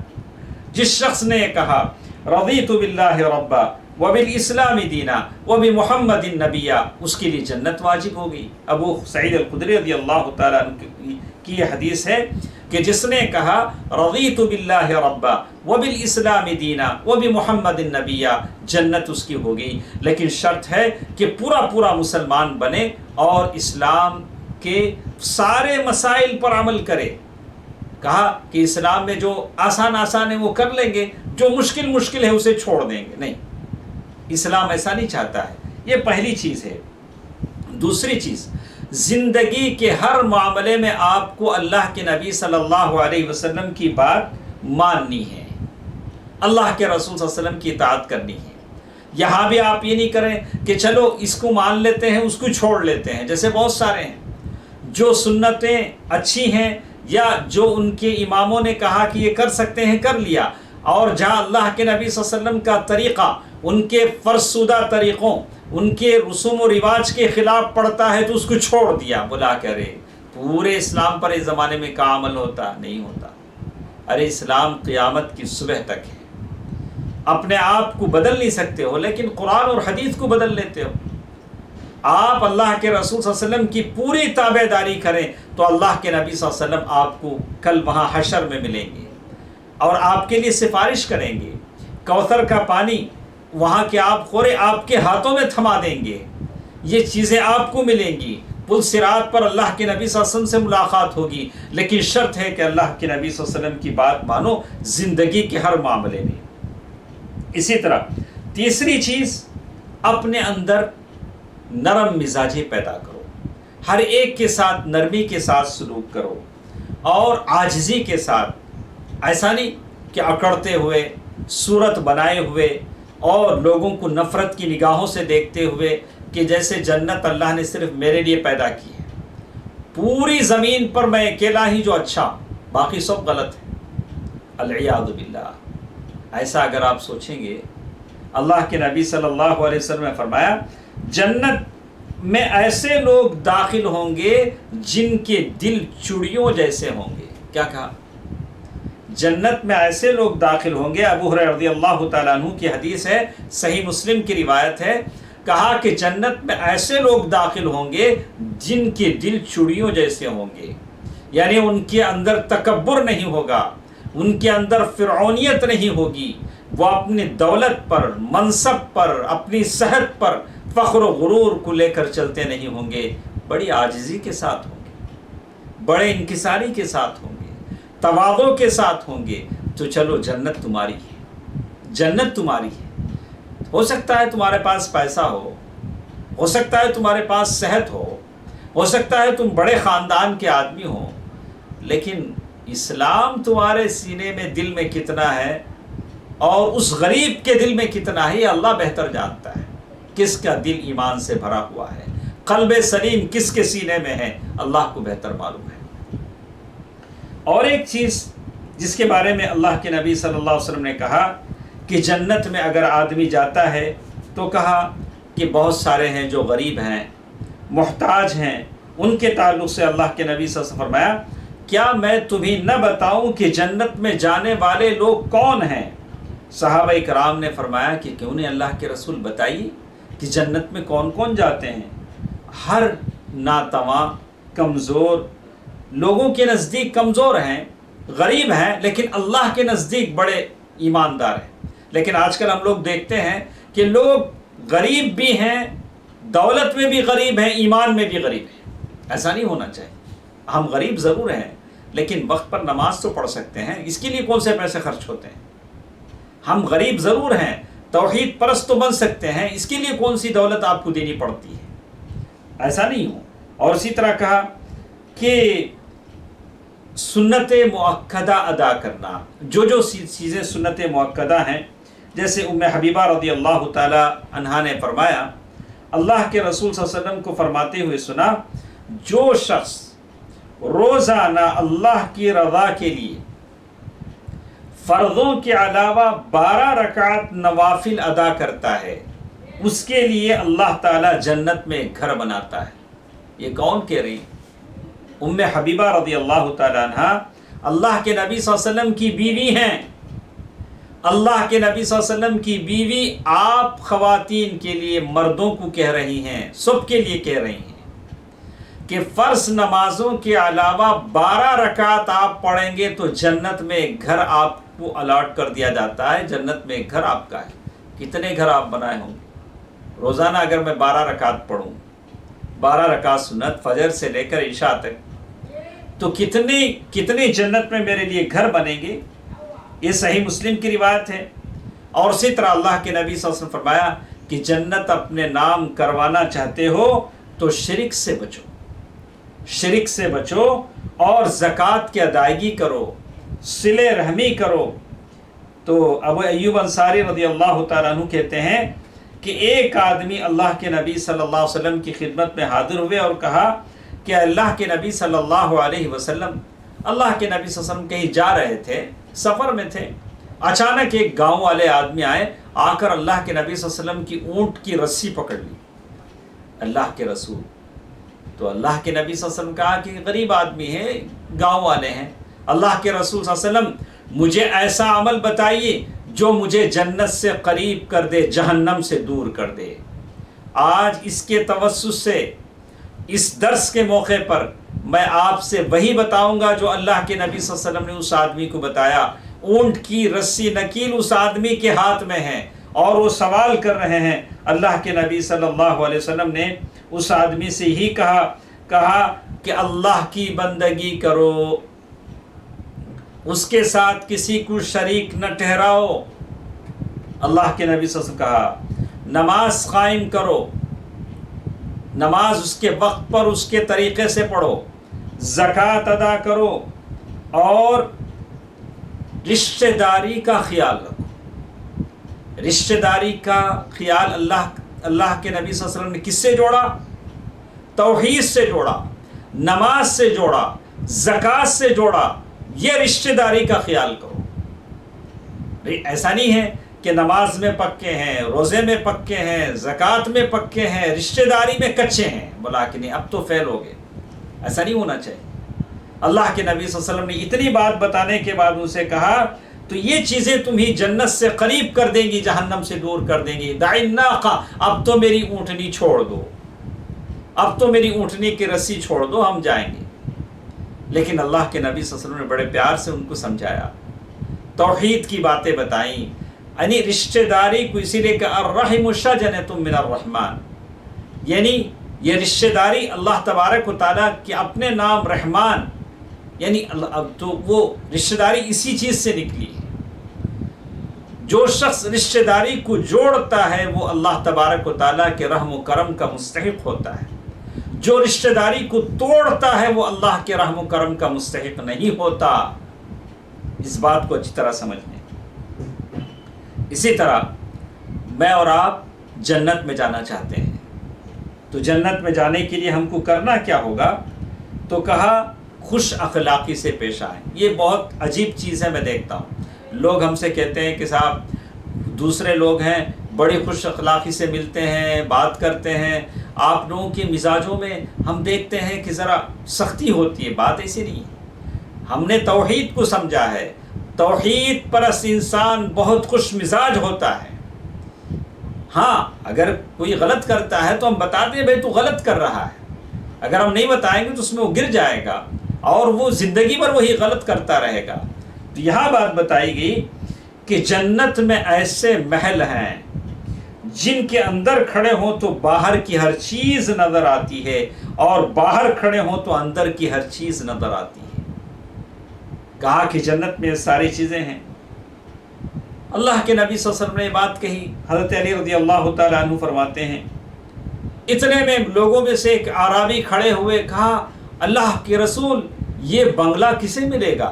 جس شخص نے کہا رضیت باللہ ربا وبالاسلام دینا وبمحمد نبیا، اس کے لیے جنت واجب ہو گئی۔ ابو سعید الخدری رضی اللہ تعالیٰ عنہ کی یہ حدیث ہے کہ جس نے کہا رضیت باللہ ربا وبالاسلام دینا وبمحمد نبیا، جنت اس کی ہو گئی۔ لیکن شرط ہے کہ پورا پورا مسلمان بنے اور اسلام کے سارے مسائل پر عمل کرے۔ کہا کہ اسلام میں جو آسان آسان ہے وہ کر لیں گے، جو مشکل مشکل ہے اسے چھوڑ دیں گے، نہیں، اسلام ایسا نہیں چاہتا ہے۔ یہ پہلی چیز ہے۔ دوسری چیز، زندگی کے ہر معاملے میں آپ کو اللہ کے نبی صلی اللہ علیہ وسلم کی بات ماننی ہے، اللہ کے رسول صلی اللہ علیہ وسلم کی اطاعت کرنی ہے۔ یہاں بھی آپ یہ نہیں کریں کہ چلو اس کو مان لیتے ہیں اس کو چھوڑ لیتے ہیں، جیسے بہت سارے ہیں جو سنتیں اچھی ہیں یا جو ان کے اماموں نے کہا کہ یہ کر سکتے ہیں کر لیا، اور جہاں اللہ کے نبی صلی اللہ علیہ وسلم کا طریقہ ان کے فرسودہ طریقوں، ان کے رسوم و رواج کے خلاف پڑتا ہے تو اس کو چھوڑ دیا، بلا کرے پورے اسلام پر اس زمانے میں کا عمل ہوتا نہیں ہوتا۔ ارے اسلام قیامت کی صبح تک ہے، اپنے آپ کو بدل نہیں سکتے ہو، لیکن قرآن اور حدیث کو بدل لیتے ہو۔ آپ اللہ کے رسول صلی اللہ علیہ وسلم کی پوری تابع داری کریں تو اللہ کے نبی صلی اللہ علیہ وسلم آپ کو کل وہاں حشر میں ملیں گے اور آپ کے لیے سفارش کریں گے۔ کوثر کا پانی وہاں کے آپ خورے آپ کے ہاتھوں میں تھما دیں گے، یہ چیزیں آپ کو ملیں گی۔ پل صراط پر اللہ کے نبی صلی اللہ علیہ وسلم سے ملاقات ہوگی، لیکن شرط ہے کہ اللہ کے نبی صلی اللہ علیہ وسلم کی بات مانو زندگی کے ہر معاملے میں۔ اسی طرح تیسری چیز، اپنے اندر نرم مزاجی پیدا کرو، ہر ایک کے ساتھ نرمی کے ساتھ سلوک کرو اور عاجزی کے ساتھ، ایسا نہیں کہ اکڑتے ہوئے، صورت بنائے ہوئے اور لوگوں کو نفرت کی نگاہوں سے دیکھتے ہوئے کہ جیسے جنت اللہ نے صرف میرے لیے پیدا کی ہے، پوری زمین پر میں اکیلا ہی جو اچھا، باقی سب غلط ہے، العیاذ باللہ۔ ایسا اگر آپ سوچیں گے، اللہ کے نبی صلی اللہ علیہ وسلم نے فرمایا جنت میں ایسے لوگ داخل ہوں گے جن کے دل چڑیوں جیسے ہوں گے۔ کیا کہا؟ جنت میں ایسے لوگ داخل ہوں گے، ابو ہریرہ رضی اللہ تعالیٰ عنہ کی حدیث ہے، صحیح مسلم کی روایت ہے، کہا کہ جنت میں ایسے لوگ داخل ہوں گے جن کے دل چڑیوں جیسے ہوں گے، یعنی ان کے اندر تکبر نہیں ہوگا، ان کے اندر فرعونیت نہیں ہوگی، وہ اپنی دولت پر، منصب پر، اپنی صحت پر فخر و غرور کو لے کر چلتے نہیں ہوں گے، بڑی عاجزی کے ساتھ ہوں گے، بڑے انکساری کے ساتھ ہوں گے، تواضع کے ساتھ ہوں گے۔ تو چلو جنت تمہاری ہے، جنت تمہاری ہے۔ ہو سکتا ہے تمہارے پاس پیسہ ہو سکتا ہے تمہارے پاس صحت ہو سکتا ہے تم بڑے خاندان کے آدمی ہو، لیکن اسلام تمہارے سینے میں، دل میں کتنا ہے اور اس غریب کے دل میں کتنا ہے، یہ اللہ بہتر جانتا ہے۔ کس کا دل ایمان سے بھرا ہوا ہے، قلب سلیم کس کے سینے میں ہے، اللہ کو بہتر معلوم ہے۔ اور ایک چیز جس کے بارے میں اللہ کے نبی صلی اللہ علیہ وسلم نے کہا کہ جنت میں اگر آدمی جاتا ہے تو کہا کہ بہت سارے ہیں جو غریب ہیں، محتاج ہیں، ان کے تعلق سے اللہ کے نبی صلی اللہ علیہ وسلم فرمایا کیا میں تمہیں نہ بتاؤں کہ جنت میں جانے والے لوگ کون ہیں؟ صحابہ کرام نے فرمایا کہ کیوں نہیں اللہ کے رسول، بتائیے کہ جنت میں کون کون جاتے ہیں۔ ہر ناتواں، کمزور، لوگوں کے نزدیک کمزور ہیں، غریب ہیں، لیکن اللہ کے نزدیک بڑے ایماندار ہیں۔ لیکن آج کل ہم لوگ دیکھتے ہیں کہ لوگ غریب بھی ہیں، دولت میں بھی غریب ہیں، ایمان میں بھی غریب ہیں۔ ایسا نہیں ہونا چاہیے۔ ہم غریب ضرور ہیں، لیکن وقت پر نماز تو پڑھ سکتے ہیں، اس کے لیے کون سے پیسے خرچ ہوتے ہیں؟ ہم غریب ضرور ہیں، توحید پرست تو بن سکتے ہیں، اس کے لیے کون سی دولت آپ کو دینی پڑتی ہے؟ ایسا نہیں ہو۔ اور اسی طرح کہا کہ سنت مؤکدہ ادا کرنا، جو چیزیں سنت مؤکدہ ہیں، جیسے ام حبیبہ رضی اللہ تعالی عنہا نے فرمایا، اللہ کے رسول صلی اللہ علیہ وسلم کو فرماتے ہوئے سنا، جو شخص روزانہ اللہ کی رضا کے لیے فرضوں کے علاوہ 12 رکعت نوافل ادا کرتا ہے، اس کے لیے اللہ تعالی جنت میں گھر بناتا ہے۔ یہ کون کہہ رہی؟ ام حبیبہ رضی اللہ تعالی عنہا اللہ کے نبی صلی اللہ علیہ وسلم کی بیوی ہیں۔ اللہ کے نبی صلی اللہ علیہ وسلم کی بیوی آپ خواتین کے لیے، مردوں کو کہہ رہی ہیں، سب کے لیے کہہ رہی ہیں کہ فرض نمازوں کے علاوہ 12 رکعت آپ پڑھیں گے تو جنت میں گھر آپ کو الاٹ کر دیا جاتا ہے، جنت میں گھر آپ کا ہے۔ کتنے گھر آپ بنائے ہوں گے؟ روزانہ اگر میں 12 رکعت پڑھوں، 12 رکعت سنت فجر سے لے کر عشاء تک، تو کتنے جنت میں میرے لیے گھر بنیں گے؟ یہ صحیح مسلم کی روایت ہے۔ اور اسی طرح اللہ کے نبی صلی اللہ علیہ وسلم فرمایا کہ جنت اپنے نام کروانا چاہتے ہو تو شرک سے بچو، شرک سے بچو اور زکوٰۃ کی ادائیگی کرو، صلہ رحمی کرو۔ تو ابو ایوب انصاری رضی اللہ تعالیٰ عنہ کہتے ہیں کہ ایک آدمی اللہ کے نبی صلی اللہ علیہ وسلم کی خدمت میں حاضر ہوئے اور کہا کہ اللہ کے نبی صلی اللہ علیہ وسلم، اللہ کے نبی صلی اللہ علیہ وسلم کہیں جا رہے تھے، سفر میں تھے، اچانک ایک گاؤں والے آدمی آئے، آ کر اللہ کے نبی صلی اللہ علیہ وسلم کی اونٹ کی رسی پکڑ لی۔ اللہ کے رسول، تو اللہ کے نبی صلی اللہ علیہ وسلم کہا کہ غریب آدمی ہے، گاؤں والے ہیں، اللہ کے رسول صلی اللہ علیہ وسلم مجھے ایسا عمل بتائیے جو مجھے جنت سے قریب کر دے جہنم سے دور کر دے۔ آج اس کے توسط سے اس درس کے موقع پر میں آپ سے وہی بتاؤں گا جو اللہ کے نبی صلی اللہ علیہ وسلم نے اس آدمی کو بتایا۔ اونٹ کی رسی نکیل اس آدمی کے ہاتھ میں ہے اور وہ سوال کر رہے ہیں۔ اللہ کے نبی صلی اللہ علیہ وسلم نے اس آدمی سے ہی کہا کہ اللہ کی بندگی کرو، اس کے ساتھ کسی کو شریک نہ ٹھہراؤ۔ اللہ کے نبی صلی اللہ علیہ وسلم کہا نماز قائم کرو، نماز اس کے وقت پر اس کے طریقے سے پڑھو، زکوٰۃ ادا کرو، اور رشتہ داری کا خیال رکھو۔ رشتہ داری کا خیال اللہ کے نبی صلی اللہ علیہ وسلم نے کس سے جوڑا؟ توحید سے جوڑا، نماز سے جوڑا، زکوٰۃ سے جوڑا۔ یہ رشتہ داری کا خیال کرو۔ ایسا نہیں ہے کہ نماز میں پکے ہیں، روزے میں پکے ہیں، زکوٰۃ میں پکے ہیں، رشتہ داری میں کچے ہیں، بولا کہ نہیں اب تو فیل ہو گئے۔ ایسا نہیں ہونا چاہیے۔ اللہ کے نبی صلی اللہ علیہ وسلم نے اتنی بات بتانے کے بعد ان سے کہا تو یہ چیزیں تمہیں جنت سے قریب کر دیں گی، جہنم سے دور کر دیں گی۔ دع الناقہ، اب تو میری اونٹنی چھوڑ دو، اب تو میری اونٹنی کی رسی چھوڑ دو، ہم جائیں گے۔ لیکن اللہ کے نبی صلی اللہ علیہ وسلم نے بڑے پیار سے ان کو سمجھایا، توحید کی باتیں بتائیں، یعنی رشتہ داری کو اسی لیے کہ الرحم شجنۃ من الرحمن، یعنی یہ رشتہ داری اللہ تبارک و تعالیٰ کے اپنے نام رحمان، یعنی تو وہ رشتہ داری اسی چیز سے نکلی ہے۔ جو شخص رشتہ داری کو جوڑتا ہے وہ اللہ تبارک و تعالیٰ کے رحم و کرم کا مستحق ہوتا ہے۔ جو رشتہ داری کو توڑتا ہے وہ اللہ کے رحم و کرم کا مستحق نہیں ہوتا۔ اس بات کو اچھی طرح سمجھ لیں۔ اسی طرح میں اور آپ جنت میں جانا چاہتے ہیں، تو جنت میں جانے کے لیے ہم کو کرنا کیا ہوگا؟ تو کہا خوش اخلاقی سے پیش آئیں۔ یہ بہت عجیب چیز ہے، میں دیکھتا ہوں لوگ ہم سے کہتے ہیں کہ صاحب دوسرے لوگ ہیں بڑی خوش اخلاقی سے ملتے ہیں، بات کرتے ہیں، آپ لوگوں کے مزاجوں میں ہم دیکھتے ہیں کہ ذرا سختی ہوتی ہے۔ بات ایسی نہیں ہے، ہم نے توحید کو سمجھا ہے، توحید پرست انسان بہت خوش مزاج ہوتا ہے۔ ہاں اگر کوئی غلط کرتا ہے تو ہم بتا دیں بھائی تو غلط کر رہا ہے، اگر ہم نہیں بتائیں گے تو اس میں وہ گر جائے گا اور وہ زندگی بھر وہی غلط کرتا رہے گا۔ تو یہاں بات بتائی گئی کہ جنت میں ایسے محل ہیں جن کے اندر کھڑے ہوں تو باہر کی ہر چیز نظر آتی ہے، اور باہر کھڑے ہوں تو اندر کی ہر چیز نظر آتی ہے۔ کہا کہ جنت میں ساری چیزیں ہیں۔ اللہ کے نبی صلی اللہ علیہ وسلم نے یہ بات کہی۔ حضرت علی رضی اللہ تعالیٰ عنہ فرماتے ہیں اتنے میں لوگوں میں سے ایک اعرابی کھڑے ہوئے، کہا اللہ کے رسول یہ بنگلہ کسے ملے گا،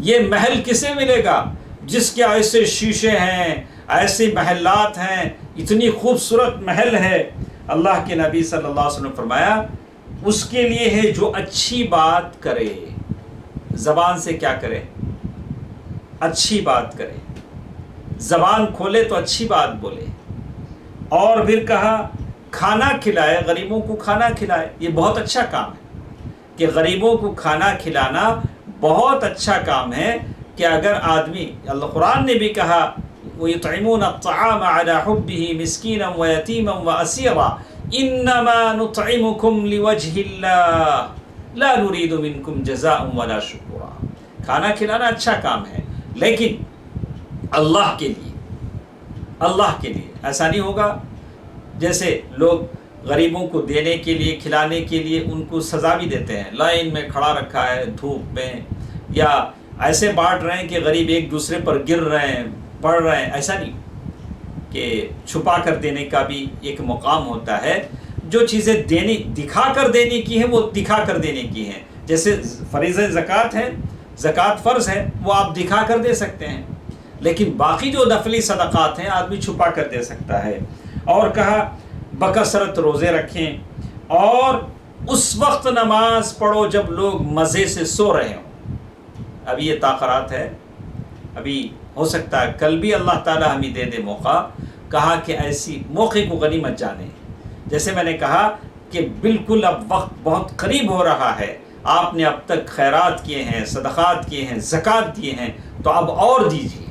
یہ محل کسے ملے گا جس کے ایسے شیشے ہیں، ایسے محلات ہیں، اتنی خوبصورت محل ہے۔ اللہ کے نبی صلی اللہ علیہ وسلم نے فرمایا اس کے لیے ہے جو اچھی بات کرے، زبان سے کیا کرے؟ اچھی بات کرے، زبان کھولے تو اچھی بات بولے، اور پھر کہا کھانا کھلائے، غریبوں کو کھانا کھلائے۔ یہ بہت اچھا کام ہے کہ غریبوں کو کھانا کھلانا بہت اچھا کام ہے، کہ اگر آدمی، اللہ قرآن نے بھی کہا وَيُطْعِمُونَ الطَّعَامَ عَلَى حُبِّهِ مِسْكِينًا وَيَتِيمًا وَأَسِيرًا إِنَّمَا نُطْعِمُكُمْ لِوَجْهِ اللَّهِ لَا نُرِيدُ مِنْكُمْ جَزَاءً وَلَا شُكُورًا۔ کھانا کھلانا اچھا کام ہے لیکن اللہ کے لیے، اللہ کے لیے۔ ایسا نہیں ہوگا جیسے لوگ غریبوں کو دینے کے لیے، کھلانے کے لیے ان کو سزا بھی دیتے ہیں، لائن میں کھڑا رکھا ہے دھوپ میں، یا ایسے بانٹ رہے ہیں کہ غریب ایک دوسرے پر گر رہے ہیں، پڑھ رہے ہیں۔ ایسا نہیں، کہ چھپا کر دینے کا بھی ایک مقام ہوتا ہے۔ جو چیزیں دکھا کر دینے کی ہیں وہ دکھا کر دینے کی ہیں، جیسے فریضہ زکوٰۃ ہے، زکوٰۃ فرض ہے، وہ آپ دکھا کر دے سکتے ہیں، لیکن باقی جو نفلی صدقات ہیں آدمی چھپا کر دے سکتا ہے۔ اور کہا بکثرت روزے رکھیں، اور اس وقت نماز پڑھو جب لوگ مزے سے سو رہے ہوں۔ ابھی یہ تاخرات ہے، ابھی ہو سکتا ہے کل بھی اللہ تعالیٰ ہمیں دے دے موقع۔ کہا کہ ایسی موقع کو غنیمت جانیں۔ جیسے میں نے کہا کہ بالکل اب وقت بہت قریب ہو رہا ہے، آپ نے اب تک خیرات کیے ہیں، صدقات کیے ہیں، زکوٰۃ دیے ہیں، تو اب اور دیجیے،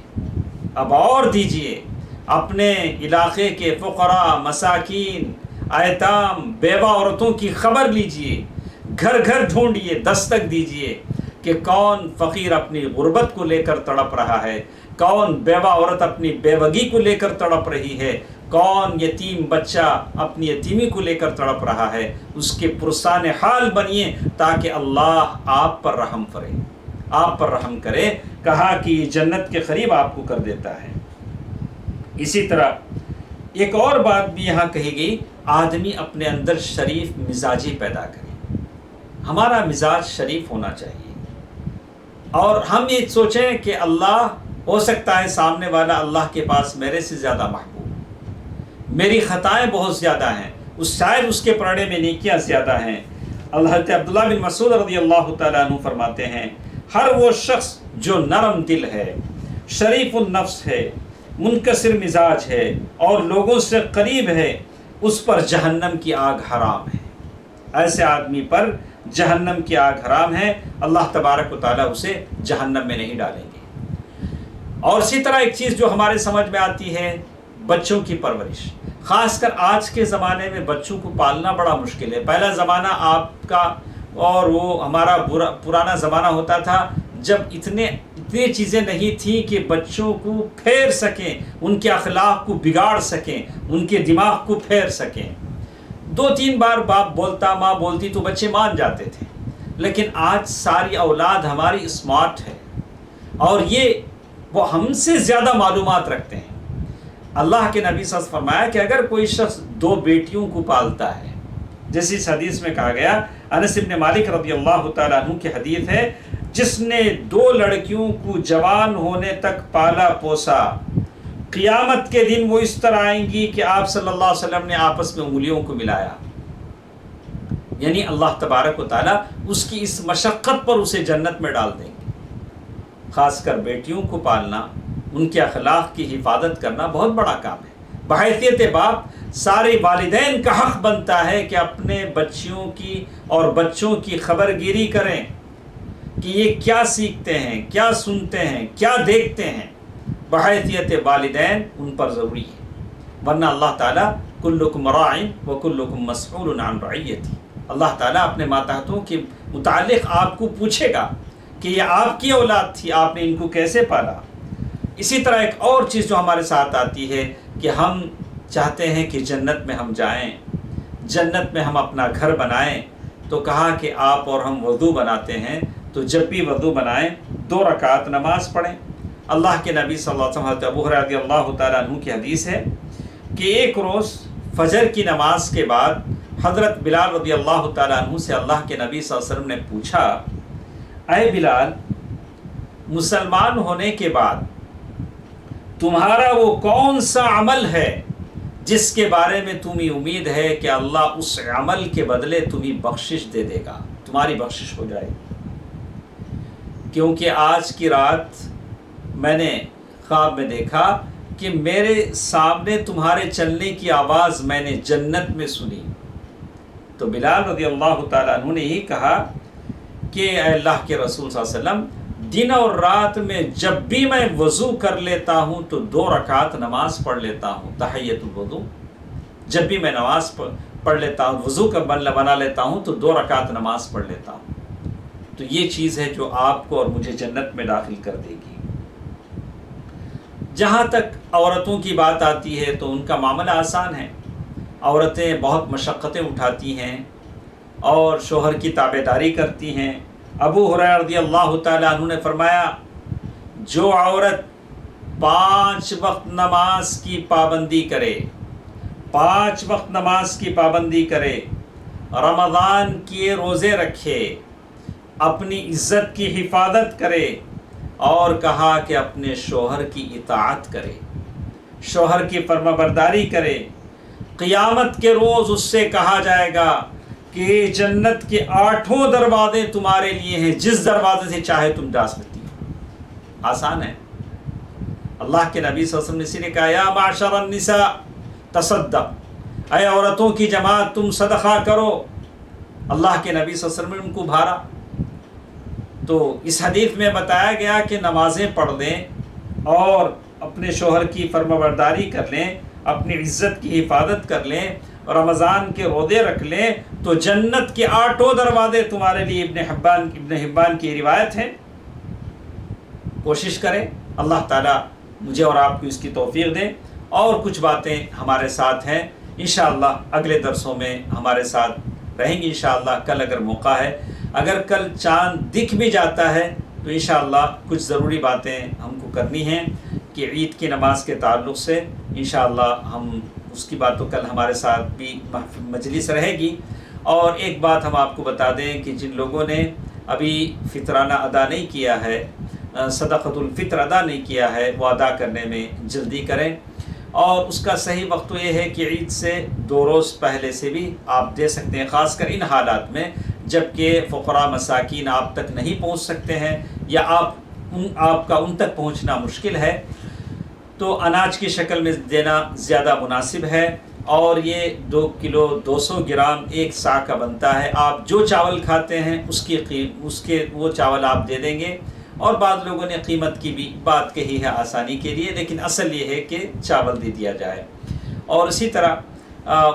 اب اور دیجئے، اپنے علاقے کے فقراء، مساکین، ایتام، بیوہ عورتوں کی خبر لیجئے، گھر گھر ڈھونڈیے، دستک دیجئے کہ کون فقیر اپنی غربت کو لے کر تڑپ رہا ہے، کون بیوہ عورت اپنی بیوگی کو لے کر تڑپ رہی ہے، کون یتیم بچہ اپنی یتیمی کو لے کر تڑپ رہا ہے، اس کے پرسان حال بنیے تاکہ اللہ آپ پر رحم کرے، آپ پر رحم کرے۔ کہا کہ یہ جنت کے قریب آپ کو کر دیتا ہے۔ اسی طرح ایک اور بات بھی یہاں کہی گئی، آدمی اپنے اندر شریف مزاجی پیدا کرے، ہمارا مزاج شریف ہونا چاہیے، اور ہم یہ سوچیں کہ اللہ، ہو سکتا ہے سامنے والا اللہ کے پاس میرے سے زیادہ محبوب، میری خطائیں بہت زیادہ ہیں، شاید اس کے پرڑے میں نیکیاں زیادہ ہیں۔ حضرت عبداللہ بن مسعود رضی اللہ تعالیٰ عنہ فرماتے ہیں، ہر وہ شخص جو نرم دل ہے، شریف النفس ہے، منکسر مزاج ہے اور لوگوں سے قریب ہے، اس پر جہنم کی آگ حرام ہے۔ ایسے آدمی پر جہنم کی آگ حرام ہے، اللہ تبارک و تعالیٰ اسے جہنم میں نہیں ڈالیں گے۔ اور اسی طرح ایک چیز جو ہمارے سمجھ میں آتی ہے، بچوں کی پرورش، خاص کر آج کے زمانے میں بچوں کو پالنا بڑا مشکل ہے۔ پہلا زمانہ آپ کا اور وہ ہمارا پرانا زمانہ ہوتا تھا جب اتنی چیزیں نہیں تھیں کہ بچوں کو پھیر سکیں، ان کے اخلاق کو بگاڑ سکیں، ان کے دماغ کو پھیر سکیں۔ 2-3 بار باپ بولتا، ماں بولتی تو بچے مان جاتے تھے، لیکن آج ساری اولاد ہماری اسمارٹ ہے اور وہ ہم سے زیادہ معلومات رکھتے ہیں۔ اللہ کے نبی صلی اللہ علیہ وسلم فرمایا کہ اگر کوئی شخص 2 بیٹیوں کو پالتا ہے، جیسی اس حدیث میں کہا گیا، انس بن مالک رضی اللہ تعالیٰ عنہ کی حدیث ہے، جس نے 2 لڑکیوں کو جوان ہونے تک پالا پوسا، قیامت کے دن وہ اس طرح آئیں گی کہ آپ صلی اللہ علیہ وسلم نے آپس میں انگلیوں کو ملایا، یعنی اللہ تبارک و تعالیٰ اس کی اس مشقت پر اسے جنت میں ڈال دیں گے۔ خاص کر بیٹیوں کو پالنا، ان کے اخلاق کی حفاظت کرنا بہت بڑا کام ہے۔ بحیثیت باپ سارے والدین کا حق بنتا ہے کہ اپنے بچیوں کی اور بچوں کی خبر گیری کریں کہ یہ کیا سیکھتے ہیں، کیا سنتے ہیں، کیا دیکھتے ہیں۔ بحیثیت والدین ان پر ضروری ہے، ورنہ اللہ تعالیٰ کلکم راع وکلکم مسئول عن رعیتہ، اللہ تعالیٰ اپنے ماتحتوں کے متعلق آپ کو پوچھے گا کہ یہ آپ کی اولاد تھی، آپ نے ان کو کیسے پالا۔ اسی طرح ایک اور چیز جو ہمارے ساتھ آتی ہے کہ ہم چاہتے ہیں کہ جنت میں ہم جائیں، جنت میں ہم اپنا گھر بنائیں، تو کہا کہ آپ اور ہم وضو بناتے ہیں تو جب بھی وضو بنائیں 2 رکعت نماز پڑھیں۔ اللہ کے نبی صلی اللہ علیہ وسلم، حضرت ابو ہریرہ رضی اللہ تعالیٰ عنہ کی حدیث ہے کہ ایک روز فجر کی نماز کے بعد حضرت بلال رضی اللہ تعالیٰ عنہ سے اللہ کے نبی صلی اللہ علیہ وسلم نے پوچھا، اے بلال، مسلمان ہونے کے بعد تمہارا وہ کون سا عمل ہے جس کے بارے میں تمہیں امید ہے کہ اللہ اس عمل کے بدلے تمہیں بخشش دے دے گا، تمہاری بخشش ہو جائے گی؟ کیونکہ آج کی رات میں نے خواب میں دیکھا کہ میرے سامنے تمہارے چلنے کی آواز میں نے جنت میں سنی۔ تو بلال رضی اللہ تعالیٰ عنہ نے ہی کہا کہ اے اللہ کے رسول صلی اللہ علیہ وسلم، دن اور رات میں جب بھی میں وضو کر لیتا ہوں تو 2 رکعت نماز پڑھ لیتا ہوں، تحیۃ الوضو، جب بھی میں نماز پڑھ لیتا ہوں، وضو کا بنا لیتا ہوں تو 2 رکعت نماز پڑھ لیتا ہوں۔ تو یہ چیز ہے جو آپ کو اور مجھے جنت میں داخل کر دے گی۔ جہاں تک عورتوں کی بات آتی ہے تو ان کا معاملہ آسان ہے، عورتیں بہت مشقتیں اٹھاتی ہیں اور شوہر کی تابعداری کرتی ہیں۔ ابو ہریرہ رضی اللہ تعالیٰ عنہ نے فرمایا، جو عورت 5 وقت نماز کی پابندی کرے، 5 وقت نماز کی پابندی کرے، رمضان کے روزے رکھے، اپنی عزت کی حفاظت کرے، اور کہا کہ اپنے شوہر کی اطاعت کرے، شوہر کی فرمانبرداری کرے، قیامت کے روز اس سے کہا جائے گا کہ جنت کے 8 دروازے تمہارے لیے ہیں، جس دروازے سے چاہے تم جا سکتی ہو۔ آسان ہے۔ اللہ کے نبی صلی اللہ علیہ وسلم نے اسی لیے کہا، یا معشر النساء تصدق، اے عورتوں کی جماعت تم صدقہ کرو۔ اللہ کے نبی صلی اللہ علیہ وسلم نے ان کو بھارا۔ تو اس حدیث میں بتایا گیا کہ نمازیں پڑھ دیں اور اپنے شوہر کی فرمانبرداری کر لیں، اپنی عزت کی حفاظت کر لیں، رمضان کے روزے رکھ لیں، تو جنت کے 8 دروازے تمہارے لیے ابن حبان کی روایت ہے۔ کوشش کریں، اللہ تعالیٰ مجھے اور آپ کو اس کی توفیق دے۔ اور کچھ باتیں ہمارے ساتھ ہیں، انشاءاللہ اگلے درسوں میں ہمارے ساتھ رہیں گی انشاءاللہ۔ کل اگر موقع ہے، اگر کل چاند دکھ بھی جاتا ہے تو انشاءاللہ کچھ ضروری باتیں ہم کو کرنی ہیں کہ عید کی نماز کے تعلق سے انشاءاللہ ہم اس کی باتوں کل ہمارے ساتھ بھی مجلس رہے گی۔ اور ایک بات ہم آپ کو بتا دیں کہ جن لوگوں نے ابھی فطرانہ ادا نہیں کیا ہے، صدقۃ الفطر ادا نہیں کیا ہے، وہ ادا کرنے میں جلدی کریں۔ اور اس کا صحیح وقت تو یہ ہے کہ عید سے 2 روز پہلے سے بھی آپ دے سکتے ہیں، خاص کر ان حالات میں جب کہ فقراء مساکین آپ تک نہیں پہنچ سکتے ہیں یا آپ کا ان تک پہنچنا مشکل ہے، تو اناج کی شکل میں دینا زیادہ مناسب ہے۔ اور یہ 2 کلو 200 گرام 1 سا کا بنتا ہے۔ آپ جو چاول کھاتے ہیں اس کے وہ چاول آپ دے دیں گے۔ اور بعض لوگوں نے قیمت کی بھی بات کہی ہے آسانی کے لیے، لیکن اصل یہ ہے کہ چاول دے دیا جائے۔ اور اسی طرح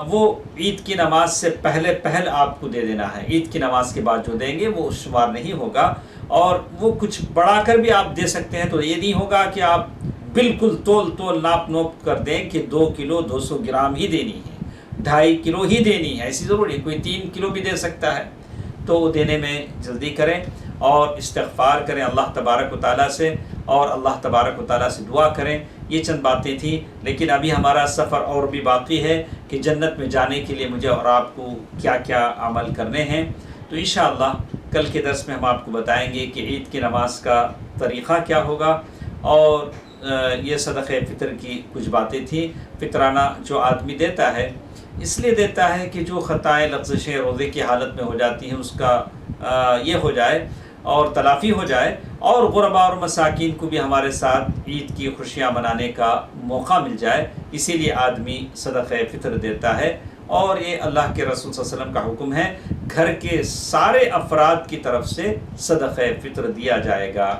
وہ عید کی نماز سے پہل آپ کو دے دینا ہے، عید کی نماز کے بعد جو دیں گے وہ شمار نہیں ہوگا۔ اور وہ کچھ بڑھا کر بھی آپ دے سکتے ہیں، تو یہ نہیں ہوگا کہ آپ بالکل تول ناپ کر دیں کہ 2 کلو 200 گرام ہی دینی ہے، 2.5 کلو ہی دینی ہے، ایسی ضروری ہے، کوئی 3 کلو بھی دے سکتا ہے۔ تو وہ دینے میں جلدی کریں اور استغفار کریں اللہ تبارک و تعالیٰ سے، اور اللہ تبارک و تعالیٰ سے دعا کریں۔ یہ چند باتیں تھیں، لیکن ابھی ہمارا سفر اور بھی باقی ہے کہ جنت میں جانے کے لیے مجھے اور آپ کو کیا کیا عمل کرنے ہیں۔ تو انشاءاللہ کل کے درس میں ہم آپ کو بتائیں گے کہ عید کی نماز کا طریقہ کیا ہوگا۔ اور یہ صدقہ فطر کی کچھ باتیں تھیں۔ فطرانہ جو آدمی دیتا ہے اس لیے دیتا ہے کہ جو خطائیں لغزشیں روزے کی حالت میں ہو جاتی ہیں اس کا یہ ہو جائے اور تلافی ہو جائے، اور غرباء اور مساکین کو بھی ہمارے ساتھ عید کی خوشیاں منانے کا موقع مل جائے، اسی لیے آدمی صدقہ فطر دیتا ہے۔ اور یہ اللہ کے رسول صلی اللہ علیہ وسلم کا حکم ہے، گھر کے سارے افراد کی طرف سے صدقہ فطر دیا جائے گا۔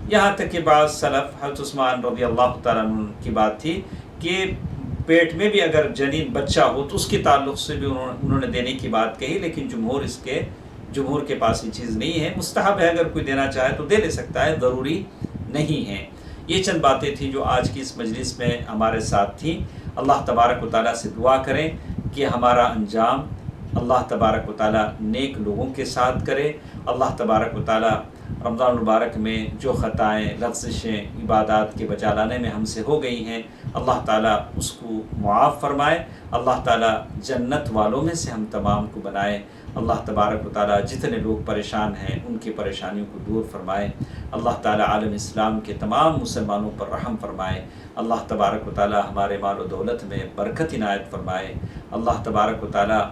یہاں تک کہ بعض سلف، حضرت عثمان رضی اللہ تعالیٰ عنہ کی بات تھی کہ پیٹ میں بھی اگر جنین بچہ ہو تو اس کے تعلق سے بھی انہوں نے دینے کی بات کہی، لیکن جمہور کے پاس یہ چیز نہیں ہے۔ مستحب ہے، اگر کوئی دینا چاہے تو دے لے سکتا ہے، ضروری نہیں ہے۔ یہ چند باتیں تھیں جو آج کی اس مجلس میں ہمارے ساتھ تھیں۔ اللہ تبارک و تعالیٰ سے دعا کریں کہ ہمارا انجام اللہ تبارک و تعالیٰ نیک لوگوں کے ساتھ کرے۔ اللہ تبارک و تعالیٰ رمضان المبارک میں جو خطائیں لغزشیں عبادات کے بجا لانے میں ہم سے ہو گئی ہیں، اللہ تعالیٰ اس کو معاف فرمائے۔ اللہ تعالیٰ جنت والوں میں سے ہم تمام کو بنائے۔ اللہ تبارک و تعالیٰ جتنے لوگ پریشان ہیں ان کی پریشانیوں کو دور فرمائے۔ اللہ تعالیٰ عالم اسلام کے تمام مسلمانوں پر رحم فرمائے۔ اللہ تبارک و تعالیٰ ہمارے مال و دولت میں برکت عنایت فرمائے۔ اللہ تبارک و تعالیٰ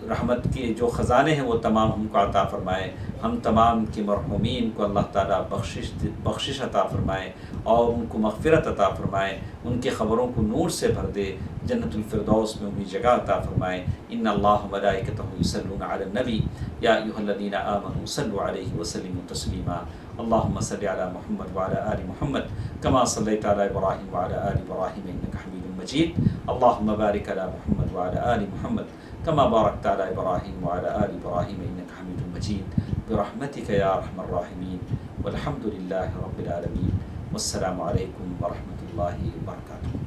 رحمت کے جو خزانے ہیں وہ تمام ہم کو عطا فرمائے۔ ہم تمام کے مرحومین کو اللہ تعالیٰ بخشش عطا فرمائے اور ان کو مغفرت عطا فرمائے، ان کے خبروں کو نور سے بھر دے، جنت الفردوس میں انہیں جگہ عطا فرمائے۔ ان اللہ ملائکتہ یصلون علی النبی یا ایھا الذین آمنوا صلوا علیہ وسلموا تسلیما۔ اللهم صل علی محمد وعلی آل محمد کما صلیت علی ابراہیم وعلی آل ابراہیم انک حمید مجید۔ اللهم بارک علی محمد وعلی آل محمد كما باركت على إبراهيم وعلى آل إبراهيم إنك حميد مجيد برحمتك يا أرحم الراحمين والحمد لله رب العالمين والسلام عليكم ورحمة الله وبركاته۔